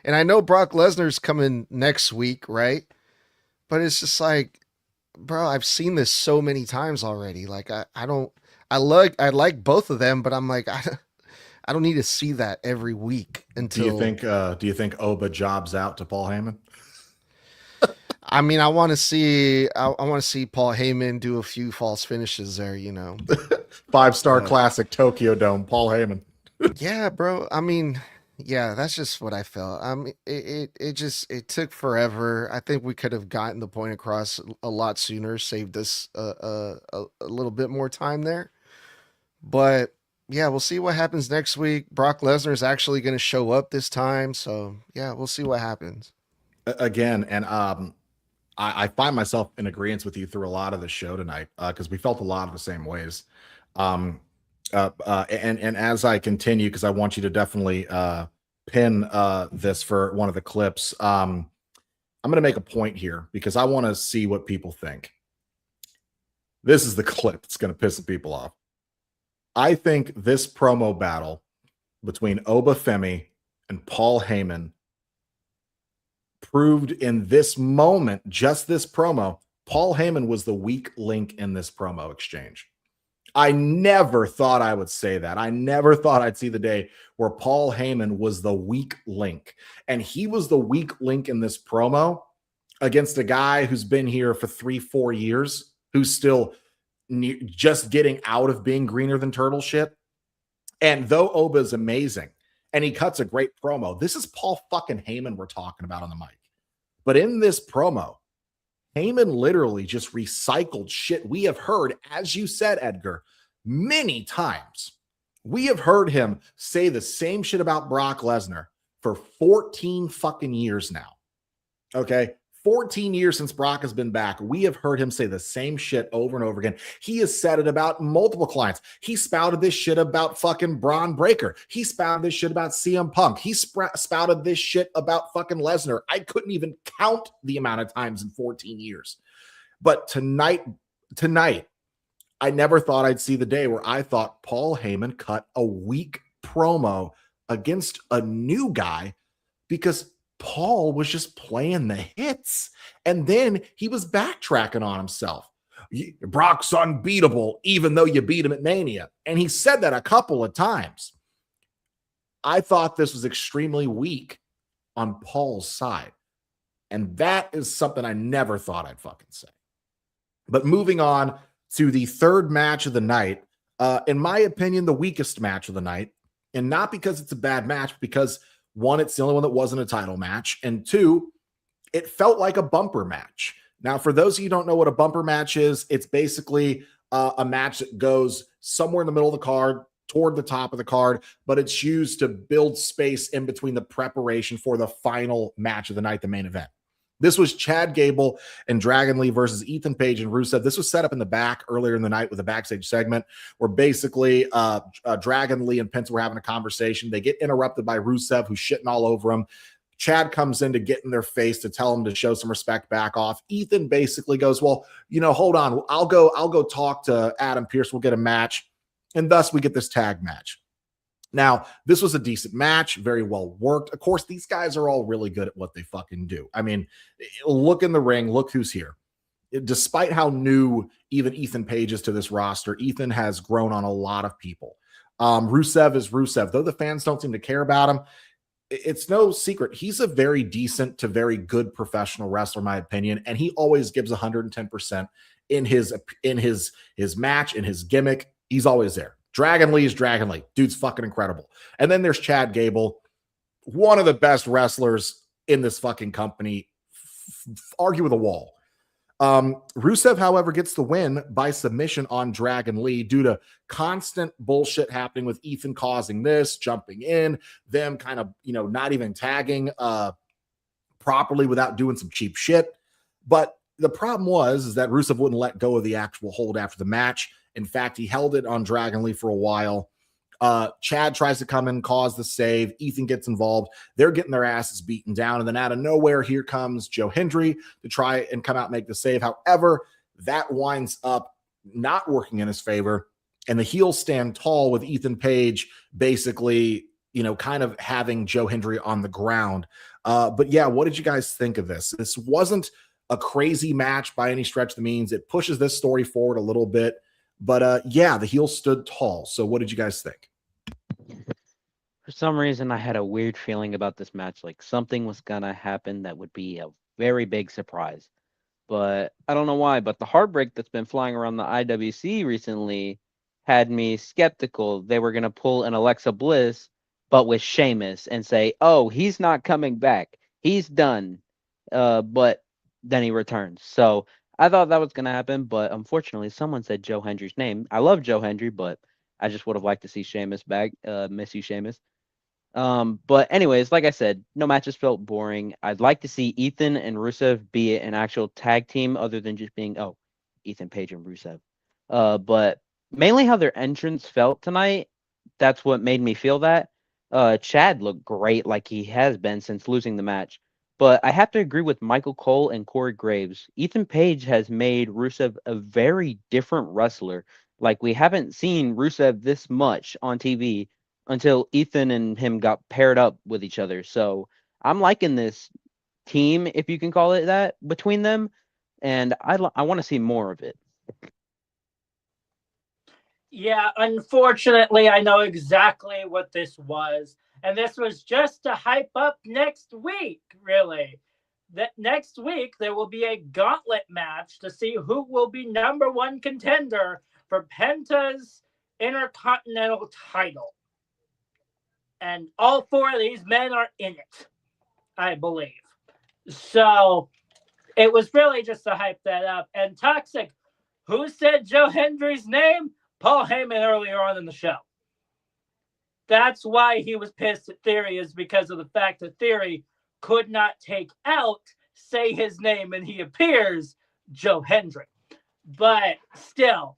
And I know Brock Lesnar's coming next week, right? But it's just like, bro, I've seen this so many times already. Like, I I like both of them, but I'm like, I don't need to see that every week until.
Do you think Oba jobs out to Paul Heyman?
I mean, I want to see Paul Heyman do a few false finishes there, you know.
5-star classic Tokyo Dome, Paul Heyman.
Yeah, bro. I mean, yeah, that's just what I felt. It took forever. I think we could have gotten the point across a lot sooner, saved us a little bit more time there. But yeah, we'll see what happens next week. Brock Lesnar is actually going to show up this time, so yeah, we'll see what happens.
Again, and I find myself in agreement with you through a lot of the show tonight because we felt a lot of the same ways. And as I continue, because I want you to definitely pin this for one of the clips, I'm going to make a point here because I want to see what people think. This is the clip that's going to piss people off. I think this promo battle between Oba Femi and Paul Heyman proved in this moment, just this promo, Paul Heyman was the weak link in this promo exchange. I never thought I would say that. I never thought I'd see the day where Paul Heyman was the weak link. And he was the weak link in this promo against a guy who's been here for 3-4 years, who's still just getting out of being greener than turtle shit. And though Oba is amazing and he cuts a great promo, this is Paul fucking Heyman we're talking about on the mic. But in this promo, Heyman literally just recycled shit we have heard, as you said, Edgar, many times. We have heard him say the same shit about Brock Lesnar for 14 fucking years now. Okay? 14 years since Brock has been back, we have heard him say the same shit over and over again. He has said it about multiple clients. He spouted this shit about fucking Braun Breaker. He spouted this shit about CM Punk. He spouted this shit about fucking Lesnar. I couldn't even count the amount of times in 14 years. But tonight, I never thought I'd see the day where I thought Paul Heyman cut a weak promo against a new guy because Paul was just playing the hits. And then he was backtracking on himself. Brock's unbeatable, even though you beat him at Mania. And he said that a couple of times. I thought this was extremely weak on Paul's side. And that is something I never thought I'd fucking say. But moving on to the third match of the night, in my opinion, the weakest match of the night. And not because it's a bad match, because one, it's the only one that wasn't a title match. And two, it felt like a bumper match. Now, for those of you who don't know what a bumper match is, it's basically a match that goes somewhere in the middle of the card, toward the top of the card, but it's used to build space in between the preparation for the final match of the night, the main event. This was Chad Gable and Dragon Lee versus Ethan Page and Rusev. This was set up in the back earlier in the night with a backstage segment where basically Dragon Lee and Pence were having a conversation. They get interrupted by Rusev, who's shitting all over him. Chad comes in to get in their face to tell him to show some respect, back off. Ethan basically goes, well, hold on. I'll go talk to Adam Pearce. We'll get a match. And thus we get this tag match. Now, this was a decent match, very well worked. Of course, these guys are all really good at what they fucking do. I mean, look in the ring, look who's here. Despite how new even Ethan Page is to this roster, Ethan has grown on a lot of people. Rusev is Rusev. Though the fans don't seem to care about him, it's no secret. He's a very decent to very good professional wrestler, in my opinion, and he always gives 110% in his match, in his gimmick. He's always there. Dragon Lee is Dragon Lee. Dude's fucking incredible. And then there's Chad Gable, one of the best wrestlers in this fucking company. Argue with a wall. Rusev, however, gets the win by submission on Dragon Lee due to constant bullshit happening with Ethan causing this, jumping in, them kind of, not even tagging properly without doing some cheap shit. But the problem is that Rusev wouldn't let go of the actual hold after the match. In fact, he held it on Dragon Lee for a while. Chad tries to come in, cause the save. Ethan gets involved. They're getting their asses beaten down. And then out of nowhere, here comes Joe Hendry to try and come out and make the save. However, that winds up not working in his favor. And the heels stand tall with Ethan Page basically, kind of having Joe Hendry on the ground. But yeah, what did you guys think of this? This wasn't a crazy match by any stretch of the means. It pushes this story forward a little bit. But yeah, the heel stood tall. So what did you guys think?
For some reason, I had a weird feeling about this match. Like something was gonna happen that would be a very big surprise. But I don't know why. But the heartbreak that's been flying around the IWC recently had me skeptical they were gonna pull an Alexa Bliss, but with Sheamus and say, "Oh, he's not coming back. He's done." But then he returns. So I thought that was gonna happen, but unfortunately, someone said Joe Hendry's name. I love Joe Hendry, but I just would have liked to see Sheamus back. Miss you, Sheamus. But anyways, like I said, no matches felt boring. I'd like to see Ethan and Rusev be an actual tag team other than just being, oh, Ethan Page and Rusev. But mainly how their entrance felt tonight, that's what made me feel that. Chad looked great like he has been since losing the match. But I have to agree with Michael Cole and Corey Graves. Ethan Page has made Rusev a very different wrestler. Like we haven't seen Rusev this much on TV until Ethan and him got paired up with each other. So I'm liking this team, if you can call it that, between them, and I want to see more of it.
Yeah, unfortunately, I know exactly what this was. And this was just to hype up next week, really. That next week, there will be a gauntlet match to see who will be number one contender for Penta's Intercontinental title. And all four of these men are in it, I believe. So it was really just to hype that up. And Toxic, who said Joe Hendry's name? Paul Heyman earlier on in the show. That's why he was pissed at Theory, is because of the fact that Theory could not take out, say his name, and he appears, Joe Hendry. But still,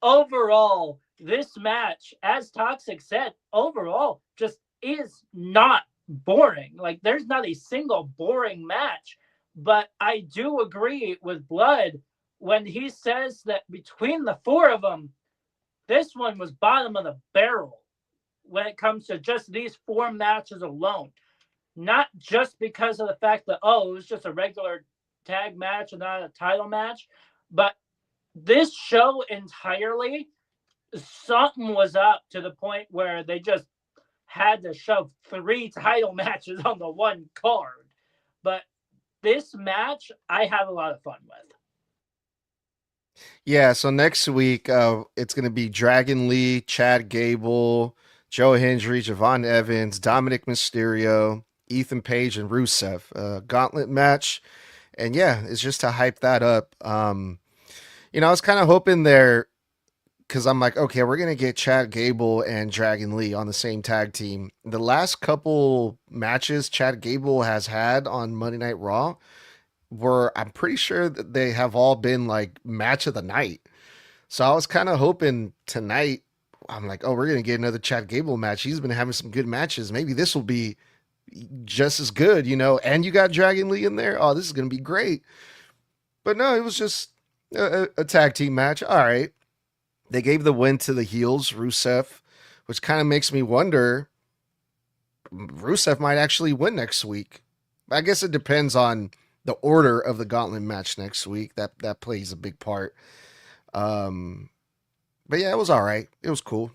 overall, this match, as Toxic said, overall just is not boring. Like, there's not a single boring match. But I do agree with Blood when he says that between the four of them, this one was bottom of the barrel when it comes to just these four matches alone. Not just because of the fact that, oh, it was just a regular tag match and not a title match, but this show entirely, something was up to the point where they just had to shove 3 title matches on the one card. But this match, I have a lot of fun with.
Yeah, so next week it's going to be Dragon Lee, Chad Gable, Joe Hendry, Javon Evans, Dominic Mysterio, Ethan Page, and Rusev. Gauntlet match. And yeah, it's just to hype that up. I was kind of hoping there, because I'm like, okay, we're going to get Chad Gable and Dragon Lee on the same tag team. The last couple matches Chad Gable has had on Monday Night Raw I'm pretty sure that they have all been like match of the night. So I was kind of hoping tonight, I'm like, oh, we're going to get another Chad Gable match. He's been having some good matches. Maybe this will be just as good, and you got Dragon Lee in there. Oh, this is going to be great. But no, it was just a tag team match. All right. They gave the win to the heels, Rusev, which kind of makes me wonder, Rusev might actually win next week. I guess it depends on the order of the gauntlet match next week. That plays a big part. But yeah, it was all right. It was cool.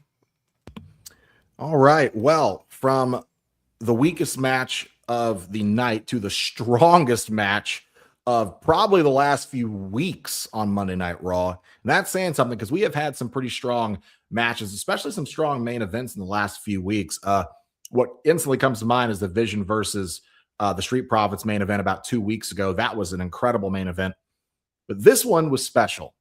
All right. Well, from the weakest match of the night to the strongest match of probably the last few weeks on Monday Night Raw. And that's saying something, because we have had some pretty strong matches, especially some strong main events in the last few weeks. What instantly comes to mind is the Vision versus the Street Profits main event about 2 weeks ago. That was an incredible main event. But this one was special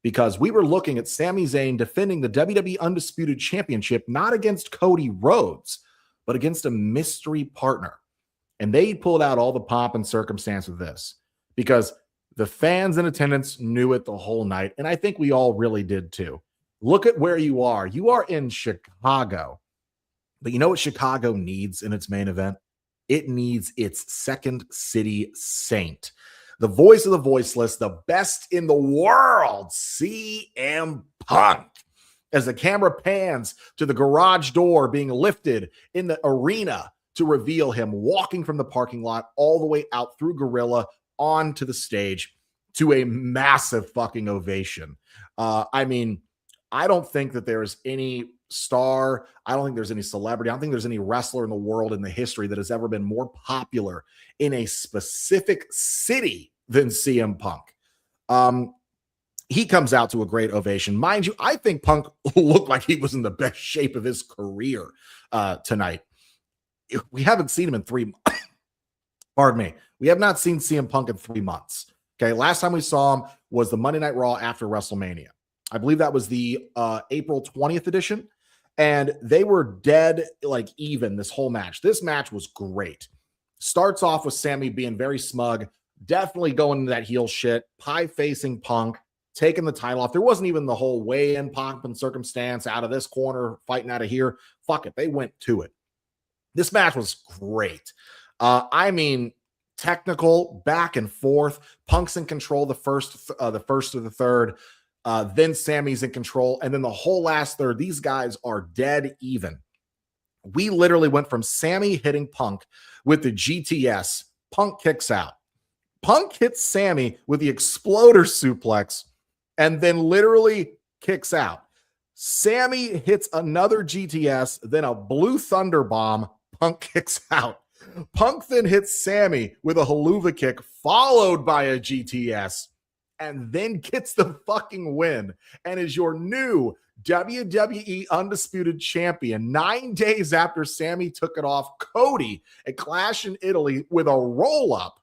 because we were looking at Sami Zayn defending the WWE Undisputed Championship, not against Cody Rhodes, but against a mystery partner. And they pulled out all the pomp and circumstance of this because the fans in attendance knew it the whole night. And I think we all really did too. Look at where you are. You are in Chicago. But you know what Chicago needs in its main event? It needs its second city saint, the voice of the voiceless, the best in the world, CM Punk. As the camera pans to the garage door being lifted in the arena to reveal him walking from the parking lot all the way out through Gorilla onto the stage to a massive fucking ovation. I don't think that there is any star. I don't think there's any celebrity. I don't think there's any wrestler in the world in the history that has ever been more popular in a specific city than CM Punk. He comes out to a great ovation. Mind you, I think Punk looked like he was in the best shape of his career tonight. We haven't seen him in 3 months. Pardon me. We have not seen CM Punk in 3 months. Okay, last time we saw him was the Monday Night Raw after WrestleMania. I believe that was the April 20th edition, and they were dead like even this whole match. This match was great. Starts off with Sami being very smug, definitely going into that heel shit, pie-facing Punk, taking the title off. There wasn't even the whole weigh-in pomp and circumstance out of this corner, fighting out of here. Fuck it, they went to it. This match was great. I mean, technical, back and forth. Punk's in control the first or the third. Then Sami's in control. And then the whole last third, these guys are dead even. We literally went from Sami hitting Punk with the GTS. Punk kicks out. Punk hits Sami with the exploder suplex and then literally kicks out. Sami hits another GTS, then a blue thunder bomb. Punk kicks out. Punk then hits Sami with a haluva kick, followed by a GTS, and then gets the fucking win and is your new WWE Undisputed Champion 9 days after Sami took it off Cody at Clash in Italy with a roll-up.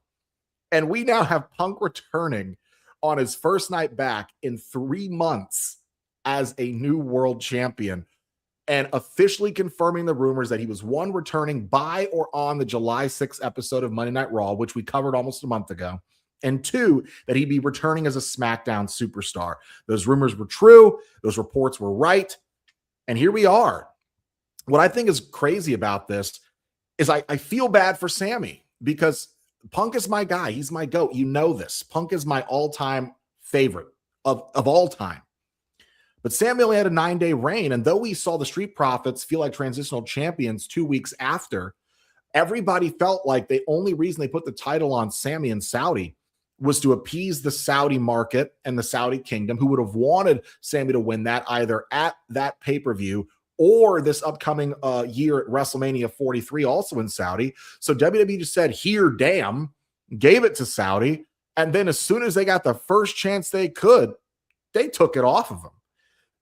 And we now have Punk returning on his first night back in 3 months as a new world champion and officially confirming the rumors that he was, one, returning by or on the July 6th episode of Monday Night Raw, which we covered almost a month ago, and two, that he'd be returning as a SmackDown superstar. Those rumors were true. Those reports were right. And here we are. What I think is crazy about this is I feel bad for Sami because Punk is my guy. He's my GOAT. You know this. Punk is my all-time favorite of all time. But Sami only had a 9-day reign, and though we saw the Street Profits feel like transitional champions 2 weeks after, everybody felt like the only reason they put the title on Sami in Saudi was to appease the Saudi market and the Saudi kingdom, who would have wanted Sami to win that either at that pay-per-view or this upcoming year at WrestleMania 43, also in Saudi. So WWE just said, here, damn, gave it to Saudi, and then as soon as they got the first chance they could, they took it off of him.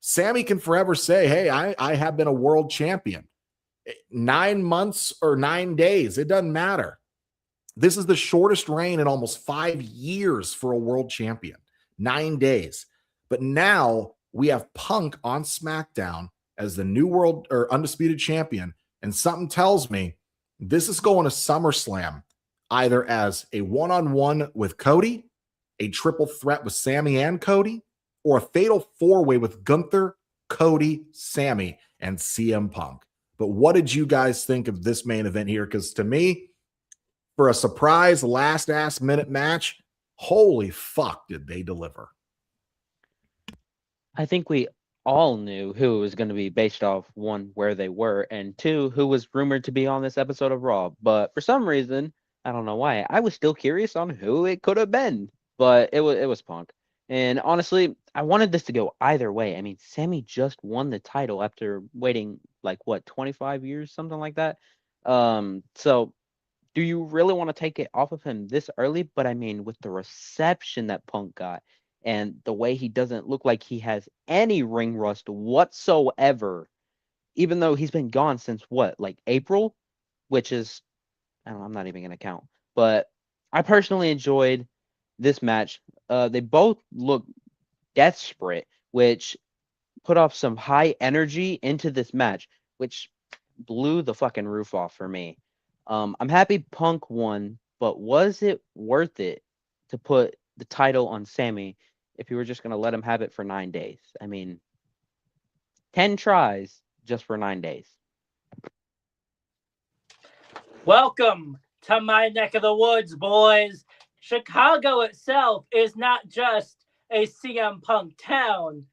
Sami can forever say, hey, I have been a world champion. 9 months or 9 days, it doesn't matter. This is the shortest reign in almost 5 years for a world champion. 9 days. But now we have Punk on SmackDown as the new world or undisputed champion. And something tells me this is going to SummerSlam either as a one-on-one with Cody, a triple threat with Sami and Cody, or a fatal four-way with Gunther, Cody, Sami, and CM Punk. But what did you guys think of this main event here? Because to me, for a surprise last-minute match, holy fuck did they deliver.
I think we all knew who was going to be based off, one, where they were, and two, who was rumored to be on this episode of Raw. But for some reason, I don't know why, I was still curious on who it could have been. But it was Punk. And honestly, I wanted this to go either way. I mean, Sami just won the title after waiting, 25 years, something like that. So do you really want to take it off of him this early? But I mean, with the reception that Punk got and the way he doesn't look like he has any ring rust whatsoever, even though he's been gone since April, which is, I'm not even going to count. But I personally enjoyed this match. They both look desperate, which put off some high energy into this match, which blew the fucking roof off for me. I'm happy Punk won, but was it worth it to put the title on Sami if you were just going to let him have it for 9 days? I mean, 10 tries just for 9 days.
Welcome to my neck of the woods, boys. Chicago itself is not just a CM Punk town.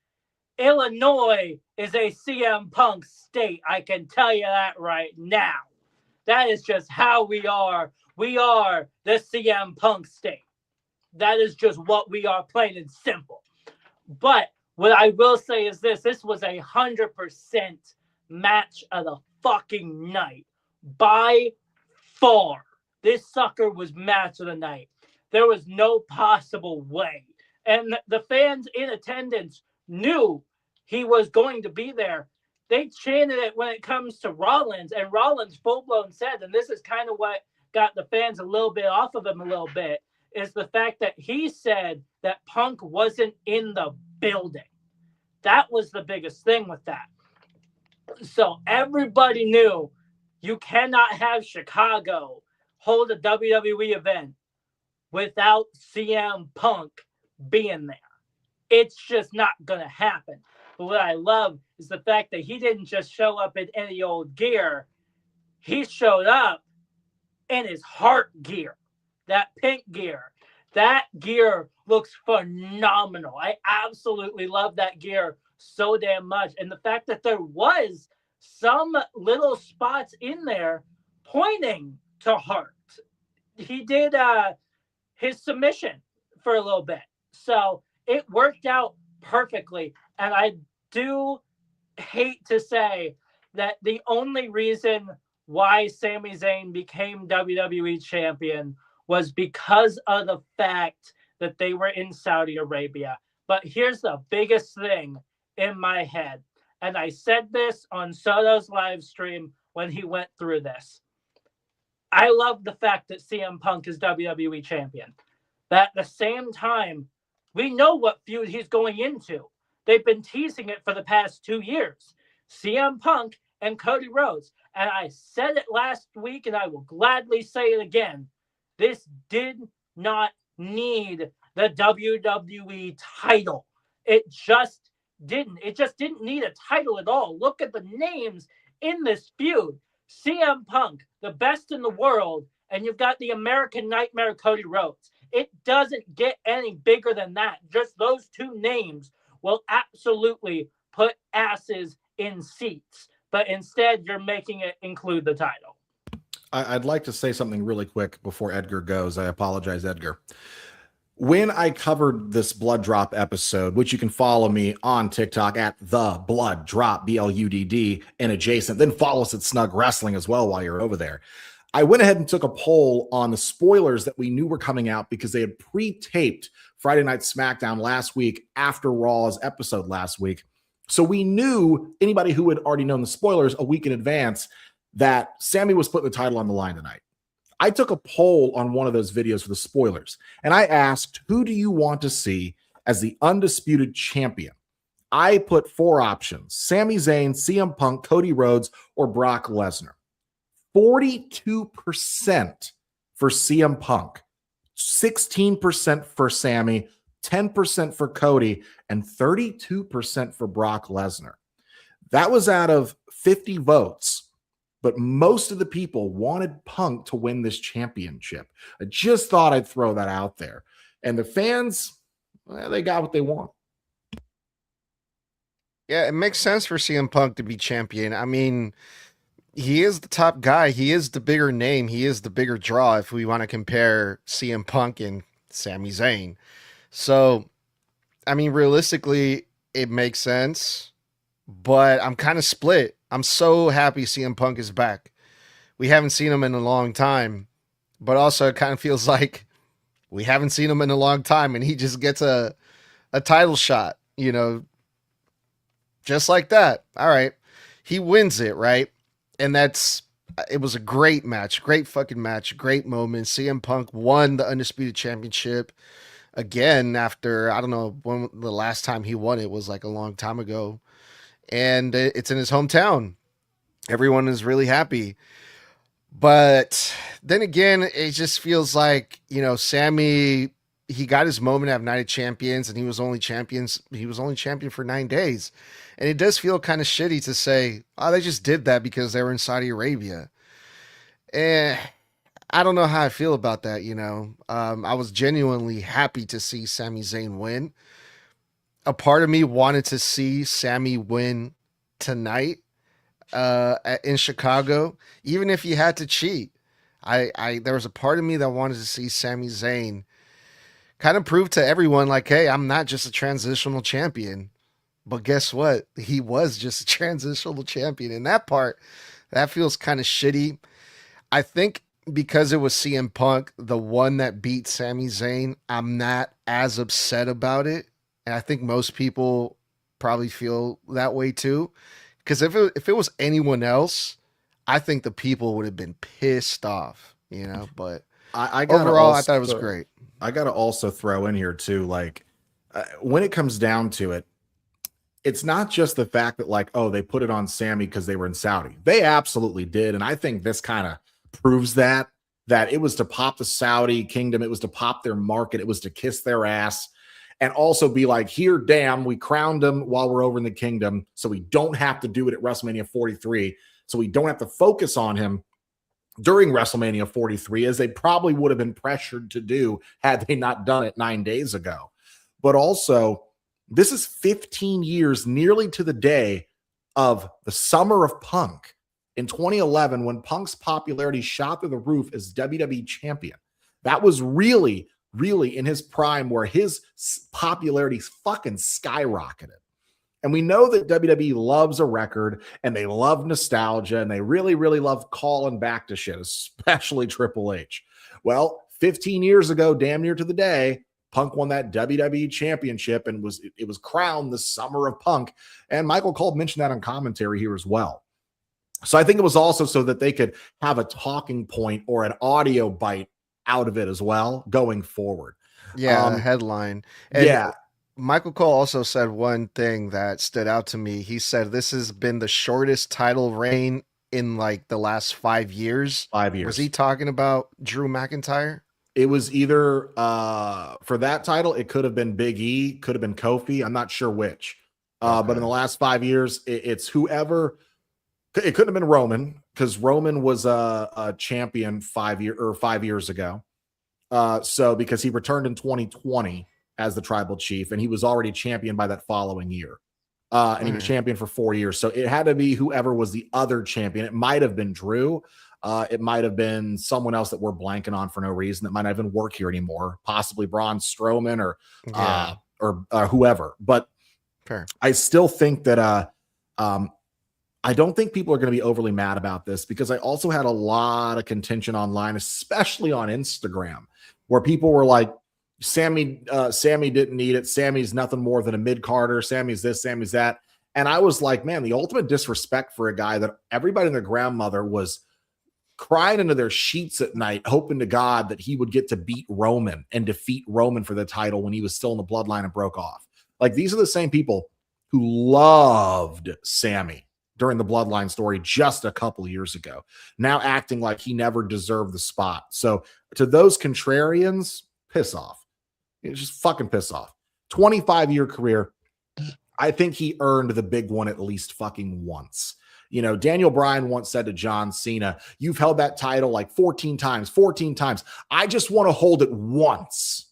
Illinois is a CM Punk state. I can tell you that right now. That is just how we are. We are the CM Punk state. That is just what we are, plain and simple. But What I will say is this was 100% match of the fucking night. By far, this sucker was match of the night. There was no possible way. And the fans in attendance knew he was going to be there. They chanted it when it comes to Rollins, and Rollins full-blown said, and this is kind of what got the fans a little bit off of him a little bit, is the fact that he said that Punk wasn't in the building. That was the biggest thing with that. So everybody knew you cannot have Chicago hold a WWE event without CM Punk being there. It's just not going to happen. But what I love is the fact that he didn't just show up in any old gear. He showed up in his heart gear, that pink gear. That gear looks phenomenal. I absolutely love that gear so damn much. And the fact that there was some little spots in there pointing to Hart. He did his submission for a little bit. So it worked out perfectly. And I do hate to say that the only reason why Sami Zayn became WWE champion was because of the fact that they were in Saudi Arabia. But here's the biggest thing in my head. And I said this on Soto's live stream when he went through this. I love the fact that CM Punk is WWE champion. But at the same time, we know what feud he's going into. They've been teasing it for the past 2 years. CM Punk and Cody Rhodes. And I said it last week, and I will gladly say it again. This did not need the WWE title. It just didn't. It just didn't need a title at all. Look at the names in this feud. CM Punk, the best in the world, and you've got the American Nightmare Cody Rhodes. It doesn't get any bigger than that. Just those two names will absolutely put asses in seats. But instead, you're making it include the title.
I'd like to say something really quick before Edgar goes. I apologize, Edgar. When I covered this Blood Drop episode, which you can follow me on TikTok at the Blood Drop, BLUDD, and adjacent, then follow us at Snug Wrestling as well while you're over there. I went ahead and took a poll on the spoilers that we knew were coming out because they had pre-taped Friday Night SmackDown last week after Raw's episode last week. So we knew anybody who had already known the spoilers a week in advance that Sami was putting the title on the line tonight. I took a poll on one of those videos for the spoilers, and I asked, who do you want to see as the undisputed champion? I put 4 options: Sami Zayn, CM Punk, Cody Rhodes, or Brock Lesnar. 42% for CM Punk, 16% for Sami, 10% for Cody, and 32% for Brock Lesnar. That was out of 50 votes. But most of the people wanted Punk to win this championship. I just thought I'd throw that out there. And the fans, well, they got what they want.
Yeah, it makes sense for CM Punk to be champion. I mean, he is the top guy. He is the bigger name. He is the bigger draw if we want to compare CM Punk and Sami Zayn. So, I mean, realistically, it makes sense. But I'm kind of split. I'm so happy CM Punk is back. We haven't seen him in a long time, but also it kind of feels like we haven't seen him in a long time, and he just gets a title shot, you know, just like that. All right. He wins it, right? And it was a great match, great fucking match, great moment. CM Punk won the Undisputed Championship again after, I don't know, when the last time he won it was like a long time ago. And it's in his hometown. Everyone is really happy. But then again, it just feels like, you know, Sami, he got his moment at Night of Champions, and he was only champion for 9 days. And it does feel kind of shitty to say, oh, they just did that because they were in Saudi Arabia. I don't know how I feel about that, you know. I was genuinely happy to see Sami Zayn win. A part of me wanted to see Sami win tonight in Chicago, even if he had to cheat. There was a part of me that wanted to see Sami Zayn kind of prove to everyone, like, hey, I'm not just a transitional champion. But guess what? He was just a transitional champion. And that part, that feels kind of shitty. I think because it was CM Punk, the one that beat Sami Zayn, I'm not as upset about it. And I think most people probably feel that way too. Because if it was anyone else, I think the people would have been pissed off, you know. But
I gotta
overall, I
also,
thought it was great.
I got to also throw in here too, like when it comes down to it, it's not just the fact that like, oh, they put it on Sammy because they were in Saudi. They absolutely did. And I think this kind of proves that it was to pop the Saudi kingdom. It was to pop their market. It was to kiss their ass and also be like, here, damn, we crowned him while we're over in the kingdom. So we don't have to do it at WrestleMania 43. So we don't have to focus on him during WrestleMania 43, as they probably would have been pressured to do had they not done it 9 days ago. But also, this is 15 years, nearly to the day of the Summer of Punk in 2011, when Punk's popularity shot through the roof as WWE champion. That was really in his prime, where his popularity fucking skyrocketed. And we know that WWE loves a record and they love nostalgia and they really love calling back to shit, especially Triple H. Well, 15 years ago, damn near to the day, Punk won that WWE Championship and it was crowned the Summer of Punk. And Michael Cole mentioned that on commentary here as well. So I think it was also so that they could have a talking point or an audio bite out of it as well going forward.
Yeah, headline. And yeah. Michael Cole also said one thing that stood out to me. He said this has been the shortest title reign in like the last 5 years.
5 years.
Was he talking about Drew McIntyre?
It was either for that title, it could have been Big E, could have been Kofi. I'm not sure which. Okay. But in the last 5 years, it's whoever. It couldn't have been Roman, because Roman was a champion 5 years ago. So because he returned in 2020 as the tribal chief, and he was already champion by that following year. And he was champion for 4 years. So it had to be whoever was the other champion. It might have been Drew. It might have been someone else that we're blanking on for no reason that might not even work here anymore. Possibly Braun Strowman or whoever. But
fair.
I still think that I don't think people are going to be overly mad about this, because I also had a lot of contention online, especially on Instagram, where people were like, Sammy didn't need it. Sammy's nothing more than a mid-carder. Sammy's this, Sammy's that. And I was like, man, the ultimate disrespect for a guy that everybody and their grandmother was crying into their sheets at night, hoping to God that he would get to beat Roman and defeat Roman for the title when he was still in the bloodline and broke off. Like, these are the same people who loved Sammy during the bloodline story just a couple years ago, now acting like he never deserved the spot. So to those contrarians, piss off. It's just fucking piss off. 25-year career. I think he earned the big one at least fucking once. You know, Daniel Bryan once said to John Cena, you've held that title like 14 times. I just want to hold it once.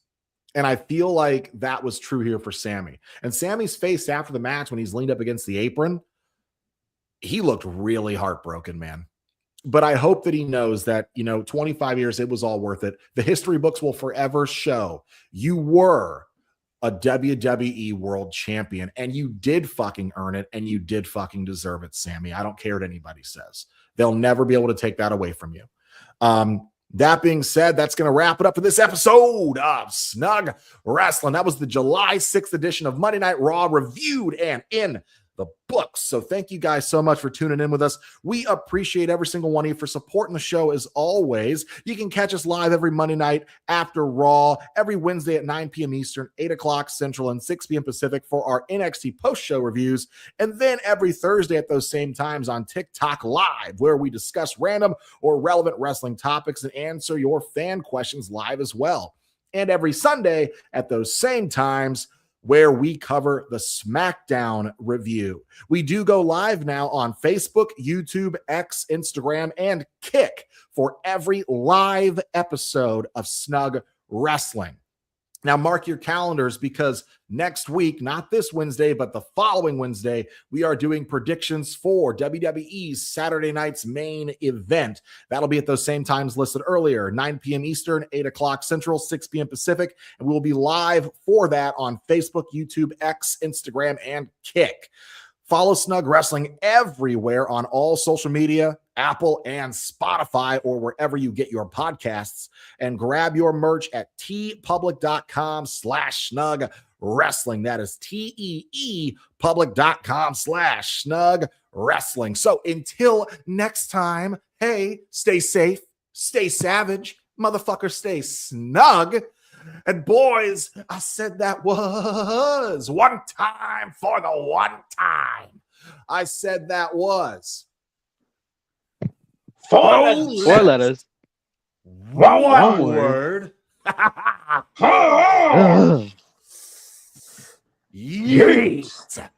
And I feel like that was true here for Sammy. And Sammy's face after the match, when he's leaned up against the apron, he looked really heartbroken, man. But I hope that he knows that, 25 years, it was all worth it. The history books will forever show you were a WWE world champion, and you did fucking earn it, and you did fucking deserve it, Sammy. I don't care what anybody says. They'll never be able to take that away from you. That being said, that's going to wrap it up for this episode of Snug Wrestling. That was the July 6th edition of Monday Night Raw, reviewed and in the books. So thank you guys so much for tuning in with us. We appreciate every single one of you for supporting the show as always. You can catch us live every Monday night after Raw, every Wednesday at 9 p.m. Eastern, 8 o'clock Central, and 6 p.m. Pacific for our NXT post-show reviews. And then every Thursday at those same times on TikTok Live, where we discuss random or relevant wrestling topics and answer your fan questions live as well. And every Sunday at those same times, where we cover the SmackDown review. We do go live now on Facebook, YouTube, X, Instagram, and Kick for every live episode of Snug Wrestling. Now, mark your calendars because next week, not this Wednesday, but the following Wednesday, we are doing predictions for WWE's Saturday night's main event. That'll be at those same times listed earlier, 9 p.m. Eastern, 8 o'clock Central, 6 p.m. Pacific. And we will be live for that on Facebook, YouTube, X, Instagram, and Kick. Follow Snug Wrestling everywhere on all social media, Apple and Spotify, or wherever you get your podcasts, and grab your merch at teepublic.com/snug wrestling. That is teepublic.com/snug wrestling. So until next time, hey, stay safe, stay savage, motherfucker, stay snug. And boys, I said that was one time for the one time. I said that was
Four
letters.
One word.
Ugh.
Yeet.